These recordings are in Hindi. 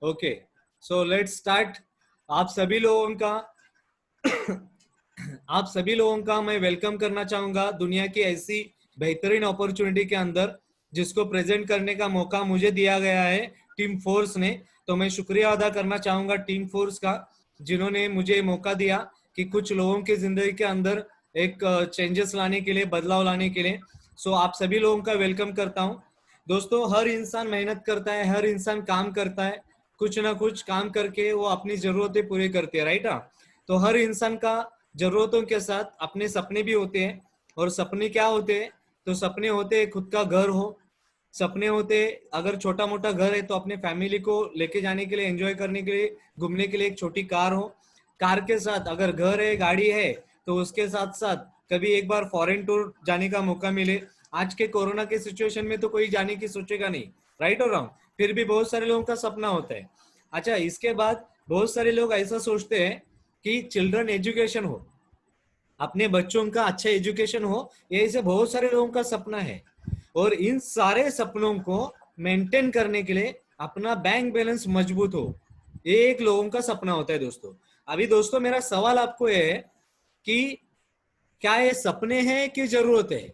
Okay, so let's start. आप सभी लोगों का आप सभी लोगों का मैं वेलकम करना चाहूंगा दुनिया की ऐसी बेहतरीन अपॉर्चुनिटी के अंदर, जिसको प्रेजेंट करने का मौका मुझे दिया गया है टीम फोर्स ने। तो मैं शुक्रिया अदा करना चाहूंगा टीम फोर्स का, जिन्होंने मुझे मौका दिया कि कुछ लोगों की जिंदगी के अंदर एक चेंजेस लाने के लिए, बदलाव लाने के लिए। सो आप सभी लोगों का वेलकम करता हूं। दोस्तों, हर इंसान मेहनत करता है, हर इंसान काम करता है, कुछ ना कुछ काम करके वो अपनी जरूरतें पूरी करती है, राइट। तो हर इंसान का जरूरतों के साथ अपने सपने भी होते हैं। और सपने क्या होते हैं? तो सपने होते हैं खुद का घर हो, सपने होते अगर छोटा मोटा घर है तो अपने फैमिली को लेके जाने के लिए, एंजॉय करने के लिए, घूमने के लिए एक छोटी कार हो। कार के साथ अगर घर है, गाड़ी है, तो उसके साथ साथ कभी एक बार फॉरेन टूर जाने का मौका मिले। आज के कोरोना के सिचुएशन में तो कोई जाने की सोचेगा नहीं, राइट और रॉन्ग? फिर भी बहुत सारे लोगों का सपना होता है। अच्छा, इसके बाद बहुत सारे लोग ऐसा सोचते हैं कि चिल्ड्रन एजुकेशन हो, अपने बच्चों का अच्छा एजुकेशन हो। ये ऐसे बहुत सारे लोगों का सपना है। और इन सारे सपनों को मेंटेन करने के लिए अपना बैंक बैलेंस मजबूत हो, ये एक लोगों का सपना होता है दोस्तों। अभी दोस्तों, मेरा सवाल आपको है कि क्या ये सपने हैं कि जरूरत है?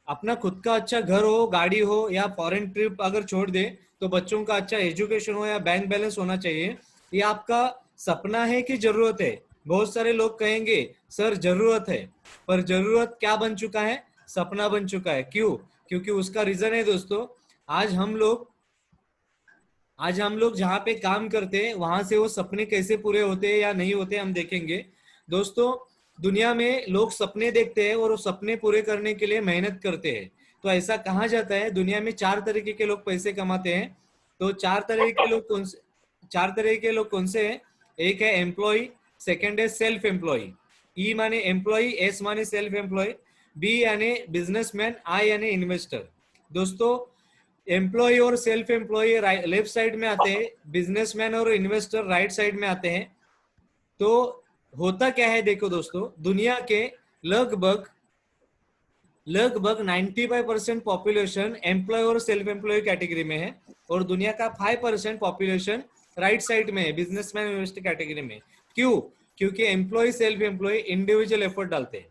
अपना खुद का अच्छा घर हो, गाड़ी हो, या फॉरेन ट्रिप अगर छोड़ दे तो बच्चों का अच्छा एजुकेशन हो या बैंक बैलेंस होना चाहिए, ये आपका सपना है कि जरूरत है? बहुत सारे लोग कहेंगे सर जरूरत है, पर जरूरत क्या बन चुका है? सपना बन चुका है। क्यों? क्योंकि उसका रीजन है दोस्तों, आज हम लोग आज हम लोग जहाँ पे काम करते हैं वहां से वो सपने कैसे पूरे होते हैं या नहीं होते, हम देखेंगे। दोस्तों, दुनिया में लोग सपने देखते हैं और वो सपने पूरे करने के लिए मेहनत करते हैं। तो ऐसा कहा जाता है दुनिया में चार तरीके के लोग पैसे कमाते हैं। तो चार तरह के लोग कौन से हैं? एक है एम्प्लॉय, सेकंड है सेल्फ एम्प्लॉय, ई माने एम्प्लॉय, एस माने सेल्फ एम्प्लॉय, बी यानी बिजनेसमैन, आई यानी इन्वेस्टर। दोस्तों, एम्प्लॉय और सेल्फ एम्प्लॉय लेफ्ट साइड में आते हैं, बिजनेसमैन और इन्वेस्टर राइट साइड में आते हैं। तो होता क्या है, देखो दोस्तों, दुनिया के लगभग लगभग 95% पॉपुलेशन एम्प्लॉय और सेल्फ एम्प्लॉय कैटेगरी में है, और दुनिया का 5% पॉपुलेशन राइट साइड में है, बिजनेसमैन इन्वेस्टर कैटेगरी में। क्यों? क्योंकि employ self employ individual effort डालते हैं।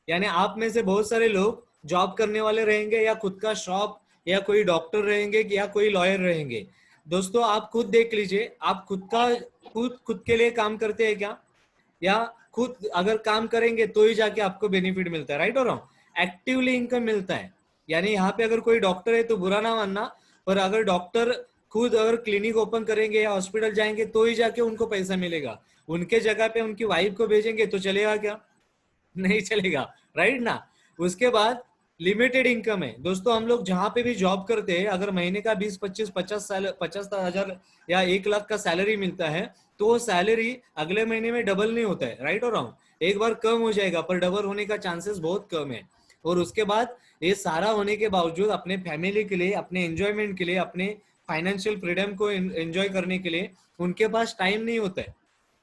यानी आप में से बहुत सारे लोग जॉब करने वाले रहेंगे, या खुद का शॉप, या कोई डॉक्टर रहेंगे, या कोई लॉयर रहेंगे। दोस्तों, आप खुद देख लीजिए, आप खुद खुद के लिए काम करते हैं क्या? या खुद अगर काम करेंगे तो ही जाके आपको बेनिफिट मिलता है, राइट और रॉन्ग? एक्टिवली इनकम मिलता है। यानी यहाँ पे अगर कोई डॉक्टर है तो बुरा ना मानना, पर अगर डॉक्टर खुद अगर क्लिनिक ओपन करेंगे या हॉस्पिटल जाएंगे तो ही जाके उनको पैसा मिलेगा। उनके जगह पे उनकी वाइफ को भेजेंगे तो चलेगा क्या? नहीं चलेगा, राइट ना। उसके बाद लिमिटेड इनकम है दोस्तों। हम लोग जहां पे भी जॉब करते हैं, अगर महीने का 20, 25, 50 हजार या 1 लाख का सैलरी मिलता है, तो वो सैलरी अगले महीने में डबल नहीं होता है, राइट और रॉन्ग? एक बार कम हो जाएगा, पर डबल होने का चांसेस बहुत कम है। और उसके बाद ये सारा होने के बावजूद अपने फैमिली के लिए, अपने एंजॉयमेंट के लिए, अपने फाइनेंशियल फ्रीडम को एंजॉय करने के लिए उनके पास टाइम नहीं होता है।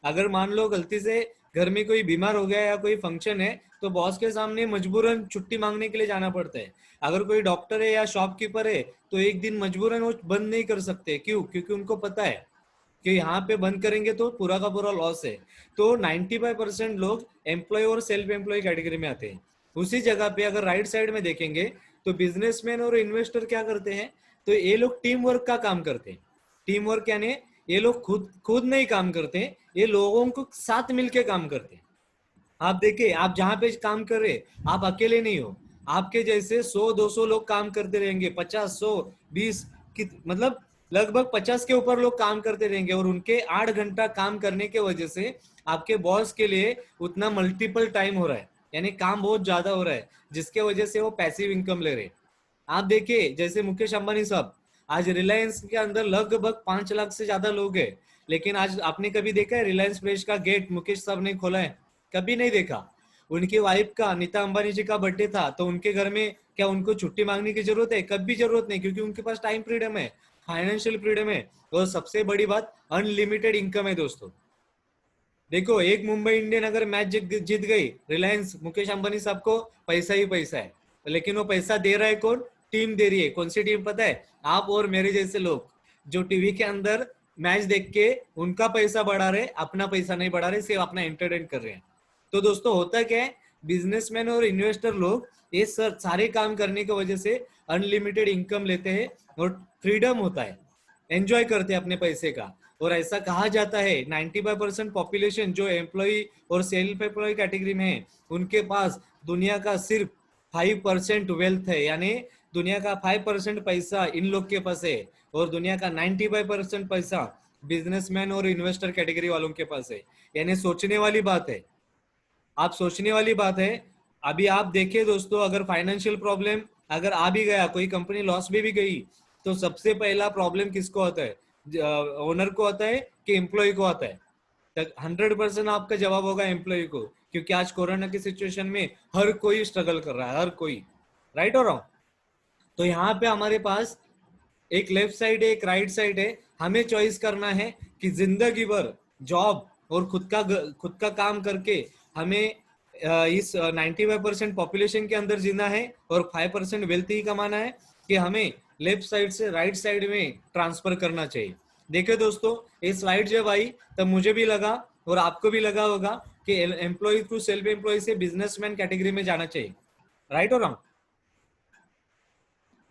अगर मान लो गलती से घर में कोई बीमार हो गया या कोई फंक्शन है, तो बॉस के सामने मजबूरन छुट्टी मांगने के लिए जाना पड़ता है। अगर कोई डॉक्टर है या शॉपकीपर है, तो एक दिन मजबूरन वो बंद नहीं कर सकते। क्यों? क्योंकि उनको पता है कि यहाँ पे बंद करेंगे तो पूरा का पूरा लॉस है। तो 95% लोग एम्प्लॉय और सेल्फ एम्प्लॉय कैटेगरी में आते हैं। उसी जगह पे अगर राइट साइड में देखेंगे तो बिजनेसमैन और इन्वेस्टर क्या करते हैं? तो ये लोग टीम वर्क का काम करते हैं। टीम वर्क यानी ये लोग खुद खुद नहीं काम करते, ये लोगों को साथ मिलके काम करते हैं। आप देखिए, आप जहां पे काम कर रहे, आप अकेले नहीं हो। आपके जैसे 100-200 लोग काम करते रहेंगे, 50, 100, 20, मतलब लगभग 50 के ऊपर लोग काम करते रहेंगे, और उनके 8 घंटा काम करने के वजह से आपके बॉस के लिए उतना मल्टीपल टाइम हो रहा है, यानी काम बहुत ज्यादा हो रहा है, जिसके वजह से वो पैसिव इनकम ले रहे हैं। आप देखिए, जैसे मुकेश अंबानी साहब, आज रिलायंस के अंदर लगभग 5 लाख से ज्यादा लोग हैं, लेकिन आज आपने कभी देखा है रिलायंस फ्रेश का गेट मुकेश साहब ने खोला है? कभी नहीं देखा। उनकी वाइफ का, नीता अंबानी जी का बर्थडे था, तो उनके घर में क्या उनको छुट्टी मांगने की जरूरत है? कभी जरूरत नहीं, क्योंकि उनके पास टाइम फ्रीडम है, फाइनेंशियल फ्रीडम है, और सबसे बड़ी बात अनलिमिटेड इनकम है दोस्तों। देखो, एक मुंबई इंडियन अगर मैच जीत गई, रिलायंस, मुकेश अंबानी साहब को पैसा ही पैसा है। लेकिन वो पैसा दे रहा है कौन? टीम दे रही है। कौन सी टीम पता है? आप और मेरे जैसे लोग, जो टीवी के अंदर मैच देख के उनका पैसा बढ़ा रहे, अपना पैसा नहीं बढ़ा रहे, सिर्फ अपना एंटरटेन कर रहे हैं। तो दोस्तों होता क्या है, बिजनेसमैन और इन्वेस्टर लोग ये सारे काम करने की वजह से अनलिमिटेड इनकम लेते हैं और फ्रीडम होता है, एंजॉय करते हैं अपने पैसे का। और ऐसा कहा जाता है 95% पॉपुलेशन जो एम्प्लॉय और सेल्फ एम्प्लॉय कैटेगरी में है, उनके पास दुनिया का सिर्फ 5% वेल्थ है, यानी दुनिया का 5% पैसा इन लोग के पास है, और दुनिया का 95% पैसा बिजनेसमैन और इन्वेस्टर कैटेगरी वालों के पास है। यानी सोचने वाली बात है, आप सोचने वाली बात है। अभी आप देखिए दोस्तों, अगर फाइनेंशियल प्रॉब्लम अगर आ भी गया, कोई कंपनी लॉस में भी गई, तो सबसे पहला प्रॉब्लम किसको आता है? ओनर को आता है कि एम्प्लॉय को आता है? 100% आपका जवाब होगा एम्प्लॉय को, क्योंकि आज कोरोना की सिचुएशन में हर कोई स्ट्रगल कर रहा है, हर कोई। राइट और रॉन्ग? तो यहाँ पे हमारे पास एक लेफ्ट साइड है, एक राइट साइड है। हमें चॉइस करना है कि जिंदगी भर जॉब और खुद का काम करके हमें इस 95% पॉपुलेशन के अंदर जीना है और 5% वेल्थ ही कमाना है, कि हमें लेफ्ट साइड से राइट साइड में ट्रांसफर करना चाहिए। देखिए दोस्तों, ये स्लाइड जब आई तब मुझे भी लगा और आपको भी लगा होगा कि एम्प्लॉय टू सेल्फ एम्प्लॉय से बिजनेसमैन कैटेगरी में जाना चाहिए। राइट और रॉन्ग?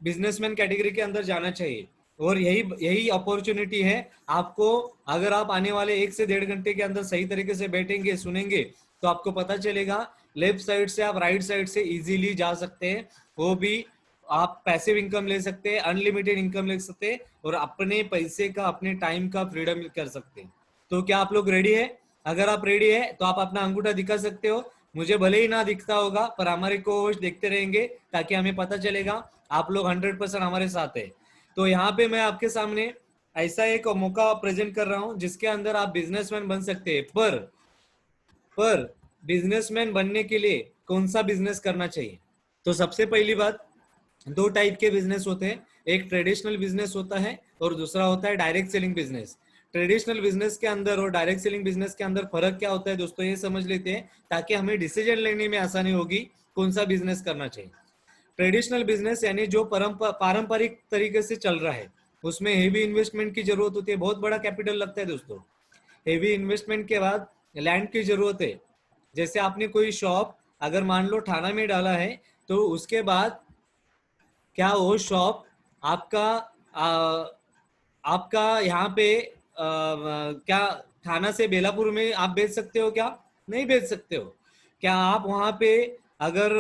बिजनेसमैन कैटेगरी के अंदर जाना चाहिए, और यही यही अपॉर्चुनिटी है आपको। अगर आप आने वाले 1 से 1.5 घंटे के अंदर सही तरीके से बैठेंगे, सुनेंगे, तो आपको पता चलेगा लेफ्ट साइड से आप राइट साइड से इजीली जा सकते हैं। वो भी आप पैसिव इनकम ले सकते हैं, अनलिमिटेड इनकम ले सकते हैं, और अपने पैसे का, अपने टाइम का फ्रीडम कर सकते हैं। तो क्या आप लोग रेडी है? अगर आप रेडी है तो आप अपना अंगूठा दिखा सकते हो। मुझे भले ही ना दिखता होगा, पर हमारे को देखते रहेंगे ताकि हमें पता चलेगा आप लोग 100% हमारे साथ है। तो यहाँ पे मैं आपके सामने ऐसा एक मौका प्रेजेंट कर रहा हूँ जिसके अंदर आप बिजनेसमैन बन सकते हैं। पर बिजनेसमैन बनने के लिए कौन सा बिजनेस करना चाहिए? तो सबसे पहली बात, दो टाइप के बिजनेस होते हैं। एक ट्रेडिशनल बिजनेस होता है और दूसरा होता है direct selling business. Traditional business के अंदर और डायरेक्ट सेलिंग बिजनेस के अंदर फर्क क्या होता है दोस्तों, ये समझ लेते हैं ताकि हमें डिसीजन लेने में आसानी होगी कौन सा बिजनेस करना चाहिए। ट्रेडिशनल बिजनेस यानी जो पारंपरिक तरीके से चल रहा है, उसमें हेवी इन्वेस्टमेंट की जरूरत होती है, बहुत बड़ा कैपिटल लगता है दोस्तों। हेवी इन्वेस्टमेंट के बाद लैंड की जरूरत है। जैसे आपने कोई शॉप अगर मान लो थाना में डाला है, तो उसके बाद क्या वो शॉप आपका आपका यहाँ पे क्या थाना से बेलापुर में आप बेच सकते हो क्या? नहीं बेच सकते हो। क्या आप वहां पे अगर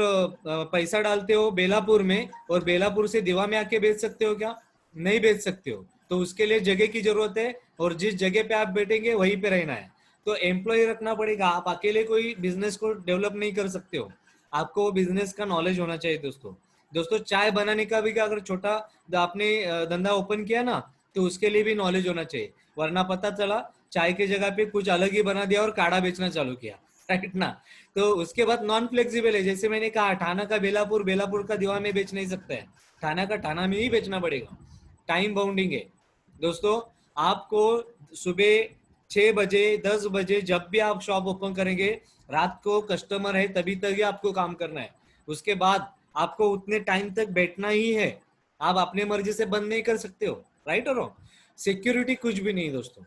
पैसा डालते हो बेलापुर में और बेलापुर से दीवा में आके बेच सकते हो क्या? नहीं बेच सकते हो। तो उसके लिए जगह की जरूरत है, और जिस जगह पे आप बैठेंगे वहीं पे रहना है। तो एम्प्लॉय रखना पड़ेगा, आप अकेले कोई बिजनेस को डेवलप नहीं कर सकते हो। आपको वो बिजनेस का नॉलेज होना चाहिए दोस्तों। दोस्तों चाय बनाने का भी अगर छोटा आपने धंधा ओपन किया ना, तो उसके लिए भी नॉलेज होना चाहिए, वरना पता चला चाय की जगह पे कुछ अलग ही बना दिया और काढ़ा बेचना चालू किया। राइट ना? तो उसके बाद नॉन फ्लेक्सिबल है, जैसे मैंने कहा ठाणा का बेलापुर, बेलापुर का दीवा में बेच नहीं सकता है, ठाणा का ठाणा में ही बेचना पड़ेगा। टाइम बाउंडिंग है दोस्तों। आपको सुबह 6 बजे 10 बजे जब भी आप शॉप ओपन करेंगे, रात को कस्टमर है तभी तक ही आपको काम करना है। उसके बाद आपको उतने टाइम तक बैठना ही है, आप अपने मर्जी से बंद नहीं कर सकते हो। राइट और रॉन्ग? सिक्योरिटी कुछ भी नहीं दोस्तों।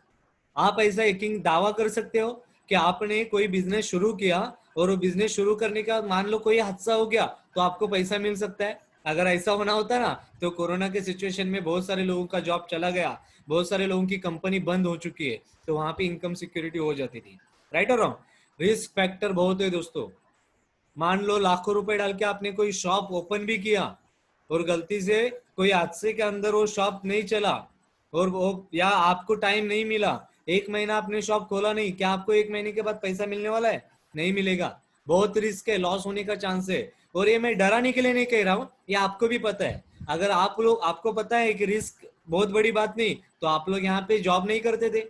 आप ऐसा यकीन दावा कर सकते हो कि आपने कोई बिजनेस शुरू किया और वो बिजनेस शुरू करने का मान लो कोई हादसा हो गया तो आपको पैसा मिल सकता है? अगर ऐसा होना होता ना, तो कोरोना के सिचुएशन में बहुत सारे लोगों का जॉब चला गया, बहुत सारे लोगों की कंपनी बंद हो चुकी है, तो वहां पे इनकम सिक्योरिटी हो जाती थी। राइट और रॉन्ग? रिस्क फैक्टर बहुत है दोस्तों। मान लो लाखों रुपए डाल के आपने कोई शॉप ओपन भी किया और गलती से कोई हादसे के अंदर वो शॉप नहीं चला, और वो या आपको टाइम नहीं मिला, 1 महीना आपने शॉप खोला नहीं, क्या आपको 1 महीने के बाद पैसा मिलने वाला है? नहीं मिलेगा। बहुत रिस्क है, लॉस होने का चांस है। और ये मैं डराने के लिए नहीं कह रहा हूँ, ये आपको भी पता है। अगर आप लोग, आपको पता है कि रिस्क बहुत बड़ी बात नहीं, तो आप लोग यहाँ पे जॉब नहीं करते थे,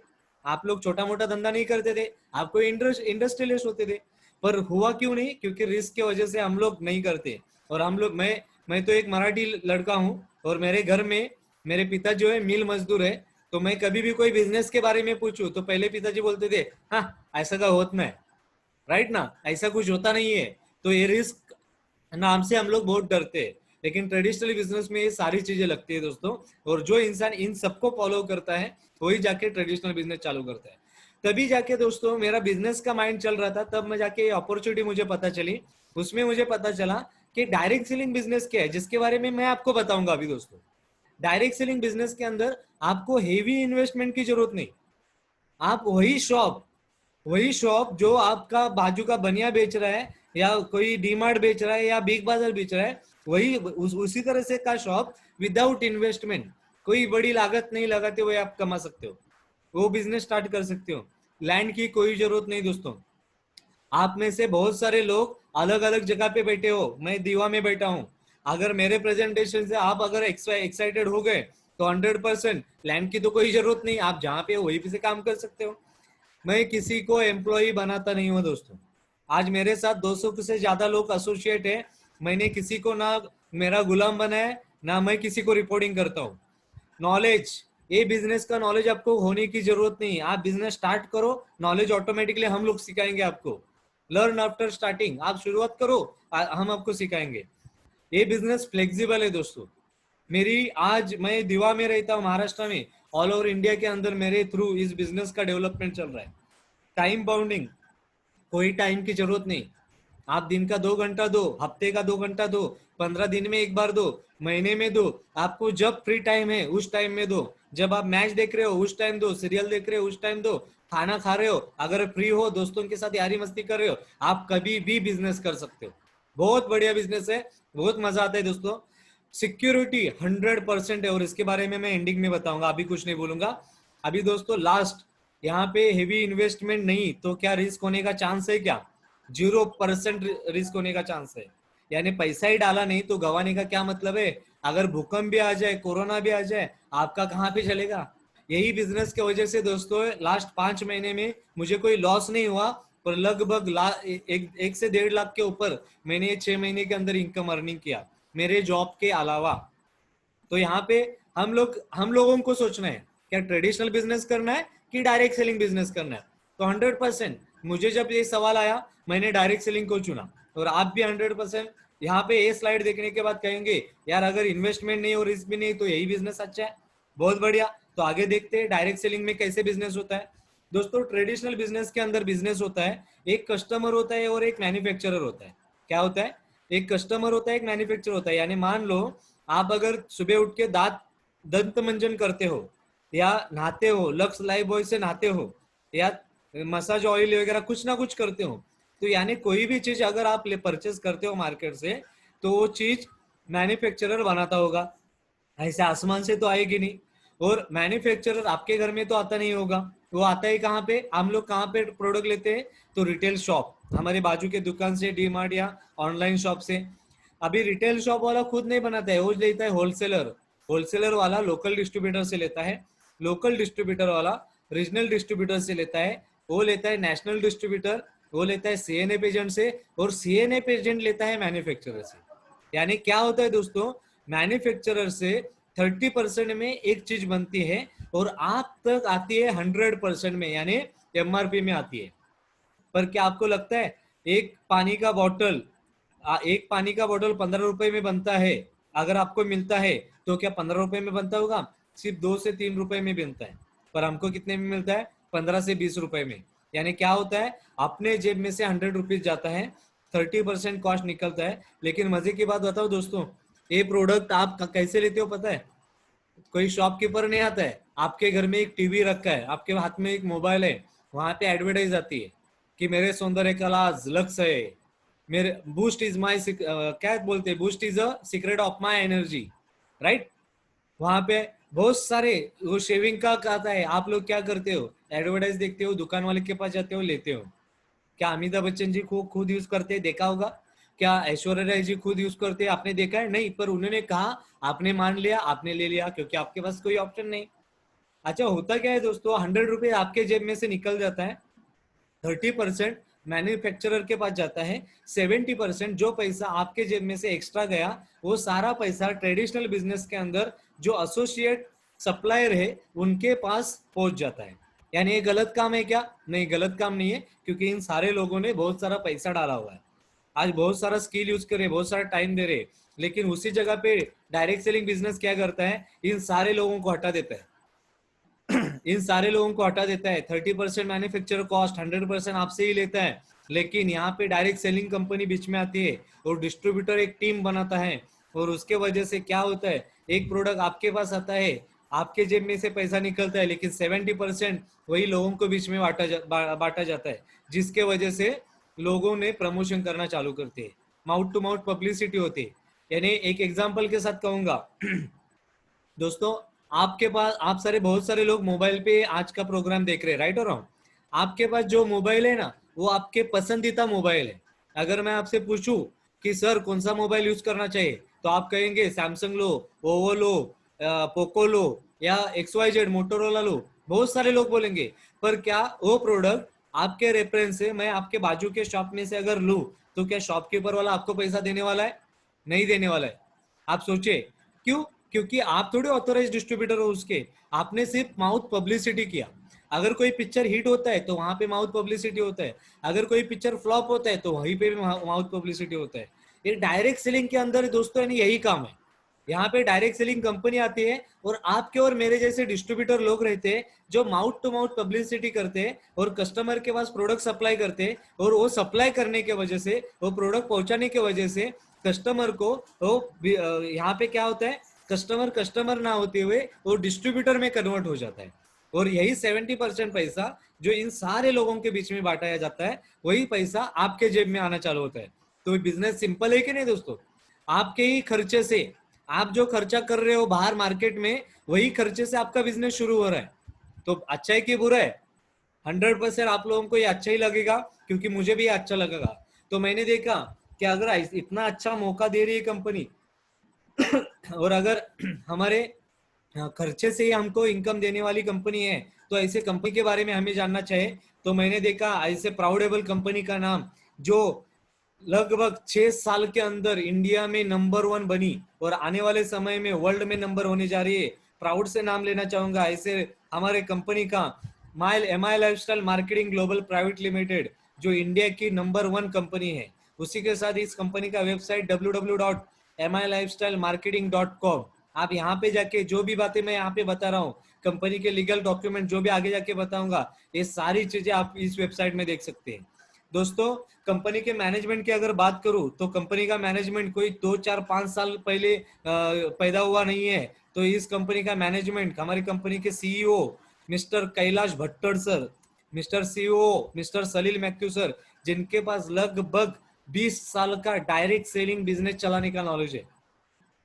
आप लोग छोटा मोटा धंधा नहीं करते थे, आपको इंडस्ट्रियलिस्ट होते थे। पर हुआ क्यों नहीं? क्योंकि रिस्क की वजह से हम लोग नहीं करते। और हम लोग, मैं तो एक मराठी लड़का हूँ, और मेरे घर में मेरे पिता जो है मिल मजदूर है। तो मैं कभी भी कोई बिजनेस के बारे में पूछूं तो पहले पिताजी बोलते थे, हाँ ऐसा का होता नहीं। राइट ना? ऐसा कुछ होता नहीं है। तो ये रिस्क नाम से हम लोग बहुत डरते हैं, लेकिन ट्रेडिशनल बिजनेस में ये सारी चीजें लगती है दोस्तों। और जो इंसान इन सबको फॉलो करता है वही जाके ट्रेडिशनल बिजनेस चालू करता है। तभी जाके दोस्तों मेरा बिजनेस का माइंड चल रहा था, तब मैं जाके अपॉर्चुनिटी मुझे पता चली, उसमें मुझे पता चला कि डायरेक्ट सेलिंग बिजनेस क्या है, जिसके बारे में मैं आपको बताऊंगा अभी दोस्तों। डायरेक्ट सेलिंग बिजनेस के अंदर आपको हेवी इन्वेस्टमेंट की जरूरत नहीं। आप वही शॉप जो आपका बाजू का बनिया बेच रहा है, या कोई डीमार्ट बेच रहा है, या बिग बाजार बेच रहा है, वही उसी तरह से का शॉप विदाउट इन्वेस्टमेंट, कोई बड़ी लागत नहीं लगाते हुए आप कमा सकते हो, वो बिजनेस स्टार्ट कर सकते हो। लैंड की कोई जरूरत नहीं दोस्तों। आप में से बहुत सारे लोग अलग अलग जगह पे बैठे हो, मैं दीवा में बैठा हूं। अगर मेरे प्रेजेंटेशन से आप अगर एक्साइटेड हो गए तो 100% लैंड की तो कोई जरूरत नहीं, आप जहां पे हो वहीं पे से काम कर सकते हो। मैं किसी को एम्प्लॉय बनाता नहीं हूँ दोस्तों। आज मेरे साथ 200 से ज्यादा लोग एसोसिएट है, मैंने किसी को ना मेरा गुलाम बनाया, ना मैं किसी को रिपोर्टिंग करता हूँ। नॉलेज, ये बिजनेस का नॉलेज आपको होने की जरूरत नहीं। आप बिजनेस स्टार्ट करो, नॉलेज ऑटोमेटिकली हम लोग सिखाएंगे आपको। लर्न आफ्टर स्टार्टिंग, आप शुरुआत करो, हम आपको सिखाएंगे। ये बिजनेस फ्लेक्सिबल है दोस्तों। मेरी आज मैं दीवा में रहता हूँ महाराष्ट्र में, ऑल ओवर इंडिया के अंदर मेरे थ्रू इस बिजनेस का डेवलपमेंट चल रहा है। टाइम बाउंडिंग, कोई टाइम की जरूरत नहीं। आप दिन का 2 घंटा दो, हफ्ते का 2 घंटा दो, 15 दिन में एक बार दो, महीने में दो, आपको जब फ्री टाइम है उस टाइम में दो। जब आप मैच देख रहे हो उस टाइम दो, सीरियल देख रहे हो उस टाइम दो, खाना खा रहे हो, अगर फ्री हो दोस्तों के साथ यारी मस्ती कर रहे हो, आप कभी भी बिजनेस कर सकते हो। बहुत बढ़िया बिजनेस है, बहुत मजा आता है दोस्तों। सिक्योरिटी 100% है, और इसके बारे में मैं एंडिंग में बताऊंगा, अभी कुछ नहीं बोलूंगा। अभी दोस्तों लास्ट, यहाँ पे हेवी इन्वेस्टमेंट नहीं तो क्या रिस्क होने का चांस है क्या? 0% रिस्क होने का चांस है। यानी पैसा ही डाला नहीं तो गंवाने का क्या मतलब है? अगर भूकंप भी आ जाए, कोरोना भी आ जाए, आपका कहाँ पे चलेगा? यही बिजनेस की वजह से दोस्तों लास्ट 5 महीने में मुझे कोई लॉस नहीं हुआ, पर लगभग 1 से 1.5 लाख के ऊपर मैंने 6 महीने के अंदर इनकम अर्निंग किया मेरे जॉब के अलावा। तो यहाँ पे हम लोगों को सोचना है, क्या ट्रेडिशनल बिजनेस करना है कि डायरेक्ट सेलिंग बिजनेस करना है। तो 100% मुझे जब ये सवाल आया, मैंने डायरेक्ट सेलिंग को चुना, और आप भी 100% यहाँ पे ये स्लाइड देखने के बाद कहेंगे यार अगर इन्वेस्टमेंट नहीं और रिस्क भी नहीं तो यही बिजनेस अच्छा है। बहुत बढ़िया, तो आगे देखते हैं डायरेक्ट सेलिंग में कैसे बिजनेस होता है। दोस्तों ट्रेडिशनल बिजनेस के अंदर बिजनेस होता है, एक कस्टमर होता है और एक मैन्युफैक्चरर होता है। क्या होता है? एक कस्टमर होता है, एक मैन्युफैक्चरर होता है। यानी मान लो आप अगर सुबह उठ के दंत मंजन करते हो, या नहाते हो, लक्स लाइफ बॉय से नहाते हो, या मसाज ऑयल वगैरह कुछ ना कुछ करते हो, तो यानी कोई भी चीज अगर आप परचेस करते हो मार्केट से, तो वो चीज मैन्युफैक्चरर बनाता होगा, ऐसे आसमान से तो आएगी नहीं। और मैन्युफैक्चरर आपके घर में तो आता नहीं होगा, वो आता है कहाँ पे? हम लोग कहाँ पे प्रोडक्ट लेते हैं? तो रिटेल शॉप, हमारे बाजू के दुकान से, डी मार्ट या ऑनलाइन शॉप से। अभी रिटेल शॉप वाला खुद नहीं बनाता है, वो लेता है होलसेलर। होलसेलर वाला लोकल डिस्ट्रीब्यूटर से लेता है, लोकल डिस्ट्रीब्यूटर वाला रीजनल डिस्ट्रीब्यूटर से लेता है, वो लेता है नेशनल डिस्ट्रीब्यूटर, वो लेता है सीएनएफ एजेंट से, और सीएनएफ एजेंट लेता है मैन्युफैक्चरर से। यानी क्या होता है दोस्तों, मैन्युफैक्चरर से 30% में एक चीज बनती है, और आप तक आती है 100% में, यानी एमआरपी में आती है। पर क्या आपको लगता है एक पानी का बॉटल, 15 रुपए में बनता है, अगर आपको मिलता है तो क्या 15 रुपए में बनता होगा? सिर्फ 2 से 3 रुपए में बनता है। पर हमको कितने में मिलता है? 15 से 20 रुपए में। यानी क्या होता है, अपने जेब में से 100 रुपीज जाता है, 30% कॉस्ट निकलता है। लेकिन मजे की बात बताओ दोस्तों, ये प्रोडक्ट आप कैसे लेते हो पता है? कोई शॉपकीपर नहीं आता है, आपके घर में एक टीवी रखा है, आपके हाथ में एक मोबाइल है, वहां पे एडवर्टाइज आती है कि मेरे सौंदर्य कला लक्स है, मेरे बूस्ट इज माई, क्या बोलते हैं, boost is a secret of my energy, right? वहां पे बहुत सारे वो शेविंग का आता है। आप लोग क्या करते हो? एडवर्टाइज देखते हो, दुकान वाले के पास जाते हो, लेते हो। क्या अमिताभ बच्चन जी को खुद यूज करते हैं, देखा होगा? क्या ऐश्वर्या राय जी खुद यूज करते हैं, आपने देखा है? नहीं, पर उन्होंने कहा, आपने मान लिया, आपने ले लिया, क्योंकि आपके पास कोई ऑप्शन नहीं। अच्छा होता क्या है दोस्तों, 100 रुपए आपके जेब में से निकल जाता है, 30% मैन्युफैक्चरर के पास जाता है, 70% जो पैसा आपके जेब में से एक्स्ट्रा गया, वो सारा पैसा ट्रेडिशनल बिजनेस के अंदर जो एसोसिएट सप्लायर है उनके पास पहुंच जाता है। यानी ये गलत काम है क्या? नहीं, गलत काम नहीं है, क्योंकि इन सारे लोगों ने बहुत सारा पैसा डाला हुआ है, आज बहुत सारा स्किल यूज करे, बहुत सारा टाइम दे रहे, लेकिन उसी जगह पे डायरेक्ट सेलिंग बिजनेस क्या करता है, इन सारे लोगों को हटा देता है। इन सारे लोगों को हटा देता है, 30% मैन्युफैक्चर कॉस्ट, 100% आपसे ही लेता है। लेकिन यहाँ पे डायरेक्ट सेलिंग कंपनी बीच में आती है और डिस्ट्रीब्यूटर एक टीम बनाता है, और उसके वजह से क्या होता है, एक प्रोडक्ट आपके पास आता है, आपके जेब में से पैसा निकलता है, लेकिन 70% वही लोगों को बीच में बांटा जाता है, जिसके वजह से लोगों ने प्रमोशन करना चालू करते हैं, माउथ टू माउथ पब्लिसिटी होती है। यानी एक एग्जांपल के साथ कहूंगा दोस्तों, आपके पास आप सारे बहुत सारे लोग मोबाइल पे आज का प्रोग्राम देख रहे हैं, राइट और रॉन्ग? आपके पास जो मोबाइल है ना, वो आपके पसंदीदा मोबाइल है। अगर मैं आपसे पूछूं कि सर कौन सा मोबाइल यूज करना चाहिए, तो आप कहेंगे सैमसंग लो, ओवो लो, पोको लो, या XYZ मोटोरोला लो, बहुत सारे लोग बोलेंगे। पर क्या वो प्रोडक्ट आपके रेफरेंस से मैं आपके बाजू के शॉप में से अगर लूं, तो क्या शॉपकीपर वाला आपको पैसा देने वाला है? नहीं देने वाला है। आप सोचे क्यों? क्योंकि आप थोड़े ऑथोराइज डिस्ट्रीब्यूटर हो उसके, आपने सिर्फ माउथ पब्लिसिटी किया। अगर कोई पिक्चर हिट होता है तो वहां पे माउथ पब्लिसिटी होता है, अगर कोई पिक्चर फ्लॉप होता है तो वहीं पे भी माउथ पब्लिसिटी होता है। ये डायरेक्ट सेलिंग के अंदर दोस्तों यानी यही काम है। यहाँ पे डायरेक्ट सेलिंग कंपनी आती है और आपके और मेरे जैसे डिस्ट्रीब्यूटर लोग रहते हैं जो माउथ टू माउथ पब्लिसिटी करते हैं और कस्टमर के पास प्रोडक्ट सप्लाई करते हैं, और वो सप्लाई करने के वजह से, वो प्रोडक्ट पहुंचाने के वजह से कस्टमर को वो यहाँ पे क्या होता है, कस्टमर कस्टमर ना होते हुए वो डिस्ट्रीब्यूटर में कन्वर्ट हो जाता है। और यही 70% पैसा जो इन सारे लोगों के बीच में बांटा जाता है, वही पैसा आपके जेब में आना चालू होता है। तो बिजनेस सिंपल है कि नहीं दोस्तों? आपके ही खर्चे से, आप जो खर्चा कर रहे हो बाहर मार्केट में, वही खर्चे से आपका बिजनेस शुरू हो रहा है। तो अच्छा है कि बुरा है? 100% आप लोगों को ये अच्छा ही लगेगा, क्योंकि मुझे भी अच्छा लगेगा। तो मैंने देखा कि अगर इतना अच्छा मौका दे रही है कंपनी और अगर हमारे खर्चे से ही हमको इनकम देने वाली कंपनी है, तो ऐसे कंपनी के बारे में हमें जानना चाहिए। तो मैंने देखा ऐसे प्राउडेबल कंपनी का नाम, जो लगभग 6 साल के अंदर इंडिया में नंबर 1 बनी और आने वाले समय में वर्ल्ड में नंबर होने जा रही है। प्राउड से नाम लेना चाहूंगा ऐसे हमारे कंपनी का, MI lifestyle marketing global private limited, जो इंडिया की नंबर 1 कंपनी है। उसी के साथ इस कंपनी का वेबसाइट www.milifestylemarketing.com। आप यहाँ पे जाके जो भी बातें मैं यहाँ पे बता रहा हूँ, कंपनी के लीगल डॉक्यूमेंट जो भी आगे जाके बताऊंगा, ये सारी चीजें आप इस वेबसाइट में देख सकते हैं। दोस्तों, कंपनी के मैनेजमेंट की अगर बात करूं, तो कंपनी का मैनेजमेंट कोई 2 4 5 साल पहले पैदा हुआ नहीं है। तो इस कंपनी का मैनेजमेंट, हमारी कंपनी के CEO mister Kailash Bhattar sir, mister CEO mister Salil Mathew sir, जिनके पास लगभग 20 साल का डायरेक्ट सेलिंग बिजनेस चलाने का नॉलेज है।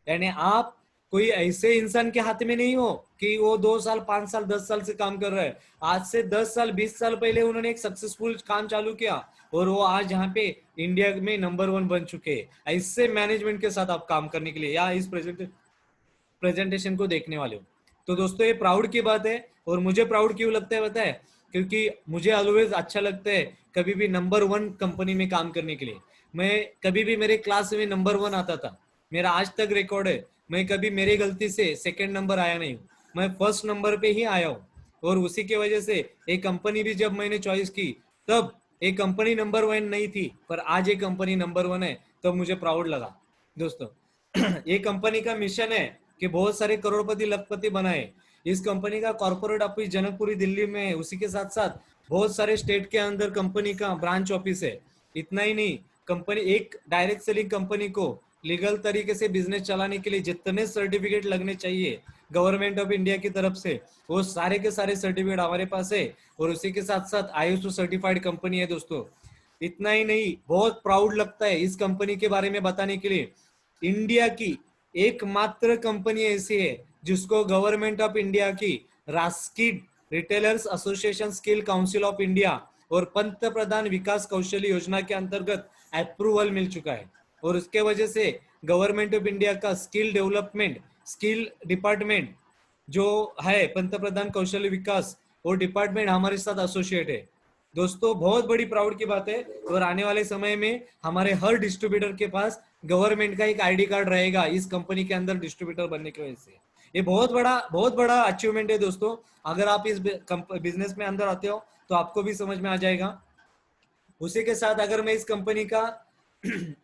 यानी आप कोई ऐसे इंसान के हाथ में नहीं हो कि वो 2 साल 5 साल 10 साल से काम कर रहा है। आज से 10 साल 20 साल पहले उन्होंने एक सक्सेसफुल काम चालू किया और वो आज यहाँ पे इंडिया में नंबर 1 बन चुके हैं। ऐसे मैनेजमेंट के साथ आप काम करने के लिए या इस प्रेजेंटेशन को देखने वाले हो, तो दोस्तों ये प्राउड की बात है। और मुझे प्राउड क्यों लगता है पता है? क्योंकि मुझे ऑलवेज अच्छा लगता है कभी भी नंबर 1 कंपनी में काम करने के लिए। मैं कभी भी मेरे क्लास में नंबर 1 आता था, मेरा आज तक रिकॉर्ड है। मैं कभी मेरी गलती से सेकंड नंबर आया नहीं हूँ, मैं फर्स्ट नंबर पे ही आया हूँ। और उसी की वजह से एक कंपनी भी जब मैंने चॉइस की, तब एक कंपनी नंबर 1 नहीं थी, पर आज एक कंपनी नंबर 1 है, तब मुझे प्राउड लगा दोस्तों। ये कंपनी का मिशन है कि बहुत सारे करोड़पति लखपति बनाए। इस कंपनी का कॉर्पोरेट ऑफिस जनकपुरी दिल्ली में है, उसी के साथ साथ बहुत सारे स्टेट के अंदर कंपनी का ब्रांच ऑफिस है। इतना ही नहीं, कंपनी एक डायरेक्ट सेलिंग कंपनी को लीगल तरीके से बिजनेस चलाने के लिए जितने सर्टिफिकेट लगने चाहिए गवर्नमेंट ऑफ इंडिया की तरफ से, वो सारे के सारे सर्टिफिकेट हमारे पास है। और उसी के साथ साथ ISO सर्टिफाइड कंपनी है दोस्तों। इतना ही नहीं, बहुत प्राउड लगता है इस कंपनी के बारे में बताने के लिए। इंडिया की एकमात्र कंपनी ऐसी है जिसको गवर्नमेंट ऑफ इंडिया की रास्किड retailers association skill council of India और पंत प्रधान विकास कौशल्य योजना के अंतर्गत अप्रूवल मिल चुका है। और उसके वजह से गवर्नमेंट ऑफ इंडिया का स्किल डेवलपमेंट, स्किल डिपार्टमेंट जो है पंत प्रधान कौशल्य विकास, वो डिपार्टमेंट हमारे साथ एसोसिएट है दोस्तों। बहुत बड़ी प्राउड की बात है। और आने वाले समय में हमारे हर डिस्ट्रीब्यूटर के पास गवर्नमेंट का एक ID कार्ड रहेगा इस कंपनी के अंदर डिस्ट्रीब्यूटर बनने की वजह से। ये बहुत बड़ा अचीवमेंट है दोस्तों। अगर आप इस बिजनेस में अंदर आते हो तो आपको भी समझ में आ जाएगा। उसी के साथ अगर मैं इस कंपनी का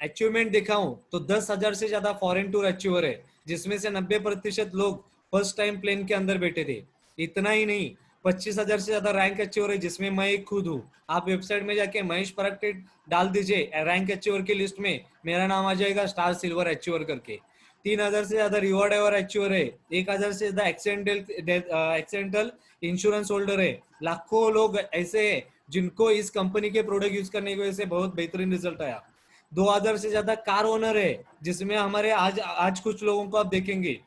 अचीवमेंट दिखाऊं, तो 10,000 से ज्यादा फॉरेन टूर अचीवर है, जिसमें से 90% लोग फर्स्ट टाइम प्लेन के अंदर बैठे थे। इतना ही नहीं, 25,000 से ज्यादा रैंक अचीवर है, जिसमें मैं एक खुद हूँ। आप वेबसाइट में जाके महेश परागटे डाल दीजिए, रैंक अचीवर की लिस्ट में मेरा नाम आ जाएगा, स्टार सिल्वर अचीवर करके। 3,000 से ज्यादा रिवॉर्ड एवर अचीवर है, 1,000 से ज्यादा एक्सीडेंटल इंश्योरेंस होल्डर है। लाखों लोग ऐसे हैं जिनको इस कंपनी के प्रोडक्ट यूज करने की वजह से बहुत बेहतरीन रिजल्ट आया। 2,000 से ज्यादा कार ओनर है, जिसमें हमारे आज आज कुछ लोगों को आप देखेंगे।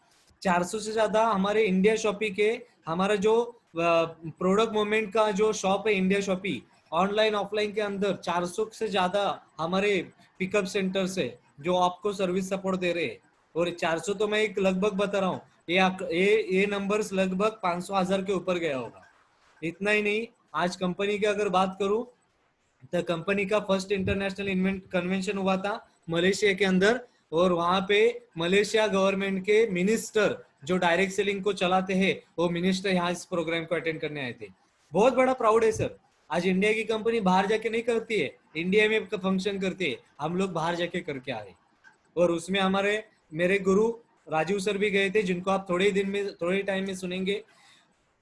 400 से ज्यादा हमारे इंडिया शॉपी के, हमारा जो प्रोडक्ट मोमेंट का जो शॉप है इंडिया शॉपी, ऑनलाइन ऑफलाइन के अंदर 400 से ज्यादा हमारे पिकअप सेंटर से जो आपको सर्विस सपोर्ट दे रहे हैं। और 400 तो मैं एक लगभग बता रहा हूँ, ये नंबर्स लगभग 500,000 के ऊपर गया होगा। इतना ही नहीं, आज कंपनी की अगर बात करूं तो कंपनी का फर्स्ट इंटरनेशनल इन्वेंट कन्वेंशन हुआ था मलेशिया के अंदर, और वहां पे मलेशिया गवर्नमेंट के मिनिस्टर जो डायरेक्ट सेलिंग को चलाते हैं, वो मिनिस्टर यहाँ इस प्रोग्राम को अटेंड करने आए थे। बहुत बड़ा प्राउड है सर। आज इंडिया की कंपनी बाहर जाके नहीं करती है, इंडिया में फंक्शन करती है, हम लोग बाहर जाके करके आ रहे। और उसमें हमारे मेरे गुरु राजीव सर भी गए थे, जिनको आप थोड़े टाइम में सुनेंगे।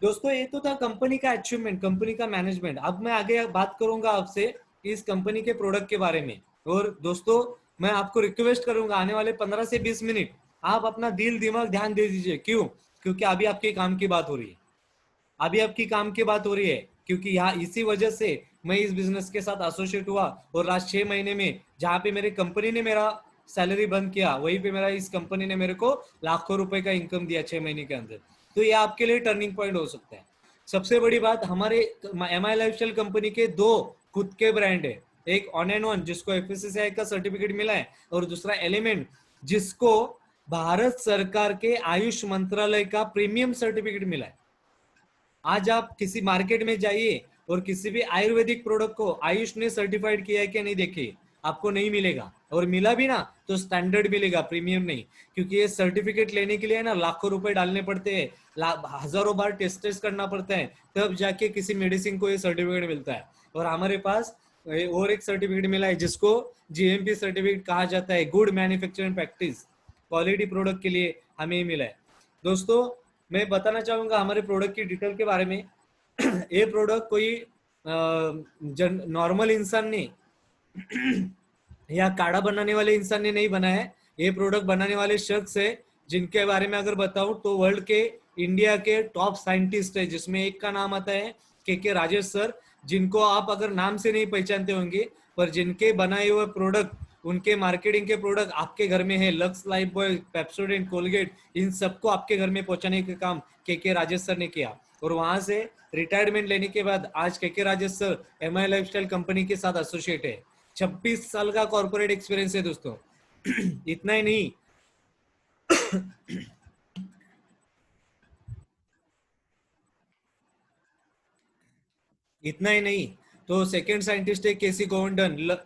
दोस्तों ये तो था कंपनी का अचीवमेंट, कंपनी का मैनेजमेंट। अब मैं आगे बात करूंगा आपसे इस कंपनी के प्रोडक्ट के बारे में। और दोस्तों मैं आपको रिक्वेस्ट करूंगा, आने वाले 15 से 20 मिनट आप अपना दिल दिमाग ध्यान दे दीजिए। क्यों? क्योंकि अभी आपके काम की बात हो रही है, अभी आपकी काम की बात हो रही है। क्योंकि यहाँ इसी वजह से मैं इस बिजनेस के साथ एसोसिएट हुआ, और लास्ट 6 महीने में जहाँ पे मेरी कंपनी ने मेरा सैलरी बंद किया, वहीं पे मेरा इस कंपनी ने मेरे को लाखों रुपए का इनकम दिया 6 महीने के अंदर। तो ये आपके लिए टर्निंग पॉइंट हो सकता है। सबसे बड़ी बात, हमारे MI लाइफस्टाइल कंपनी के 2 खुद के ब्रांड है। एक ऑन एंड वन जिसको FSSAI का सर्टिफिकेट मिला है, और दूसरा एलिमेंट जिसको भारत सरकार के आयुष मंत्रालय का प्रीमियम सर्टिफिकेट मिला है। आज आप किसी मार्केट में जाइए और किसी भी आयुर्वेदिक प्रोडक्ट को आयुष ने सर्टिफाइड किया है कि नहीं, देखिए आपको नहीं मिलेगा। और मिला भी ना तो स्टैंडर्ड मिलेगा, प्रीमियम नहीं। क्योंकि ये सर्टिफिकेट लेने के लिए ना लाखों रुपए डालने पड़ते हैं, हजारों बार टेस्ट करना पड़ता है, तब जाके किसी मेडिसिन को ये सर्टिफिकेट मिलता है। और हमारे पास और एक सर्टिफिकेट मिला है जिसको GMP सर्टिफिकेट कहा जाता है, good manufacturing practice. Quality product के लिए हमें मिला है। दोस्तों मैं बताना चाहूंगा हमारे प्रोडक्ट की डिटेल के बारे में। ये प्रोडक्ट कोई नॉर्मल इंसान ने या काढ़ा बनाने वाले इंसान ने नहीं बनाया है। ये प्रोडक्ट बनाने वाले शख्स है, जिनके बारे में अगर बताऊं तो वर्ल्ड के, इंडिया के टॉप साइंटिस्ट है, जिसमें एक का नाम आता है के राजेश सर, जिनको आप अगर नाम से नहीं पहचानते होंगे, पर जिनके बनाए हुए प्रोडक्ट, उनके मार्केटिंग के प्रोडक्ट आपके घर में है। Lux, Lifebuoy, Pepsodent, Colgate, इन सबको आपके घर में पहुंचाने का काम के राजेश सर ने किया। और वहां से रिटायरमेंट लेने के बाद आज के Rajesh sir MI lifestyle company के साथ एसोसिएट है। 26 साल का कॉर्पोरेट एक्सपीरियंस है दोस्तों। इतना ही नहीं, इतना ही नहीं तो सेकंड साइंटिस्ट है केसी गोवर्धन।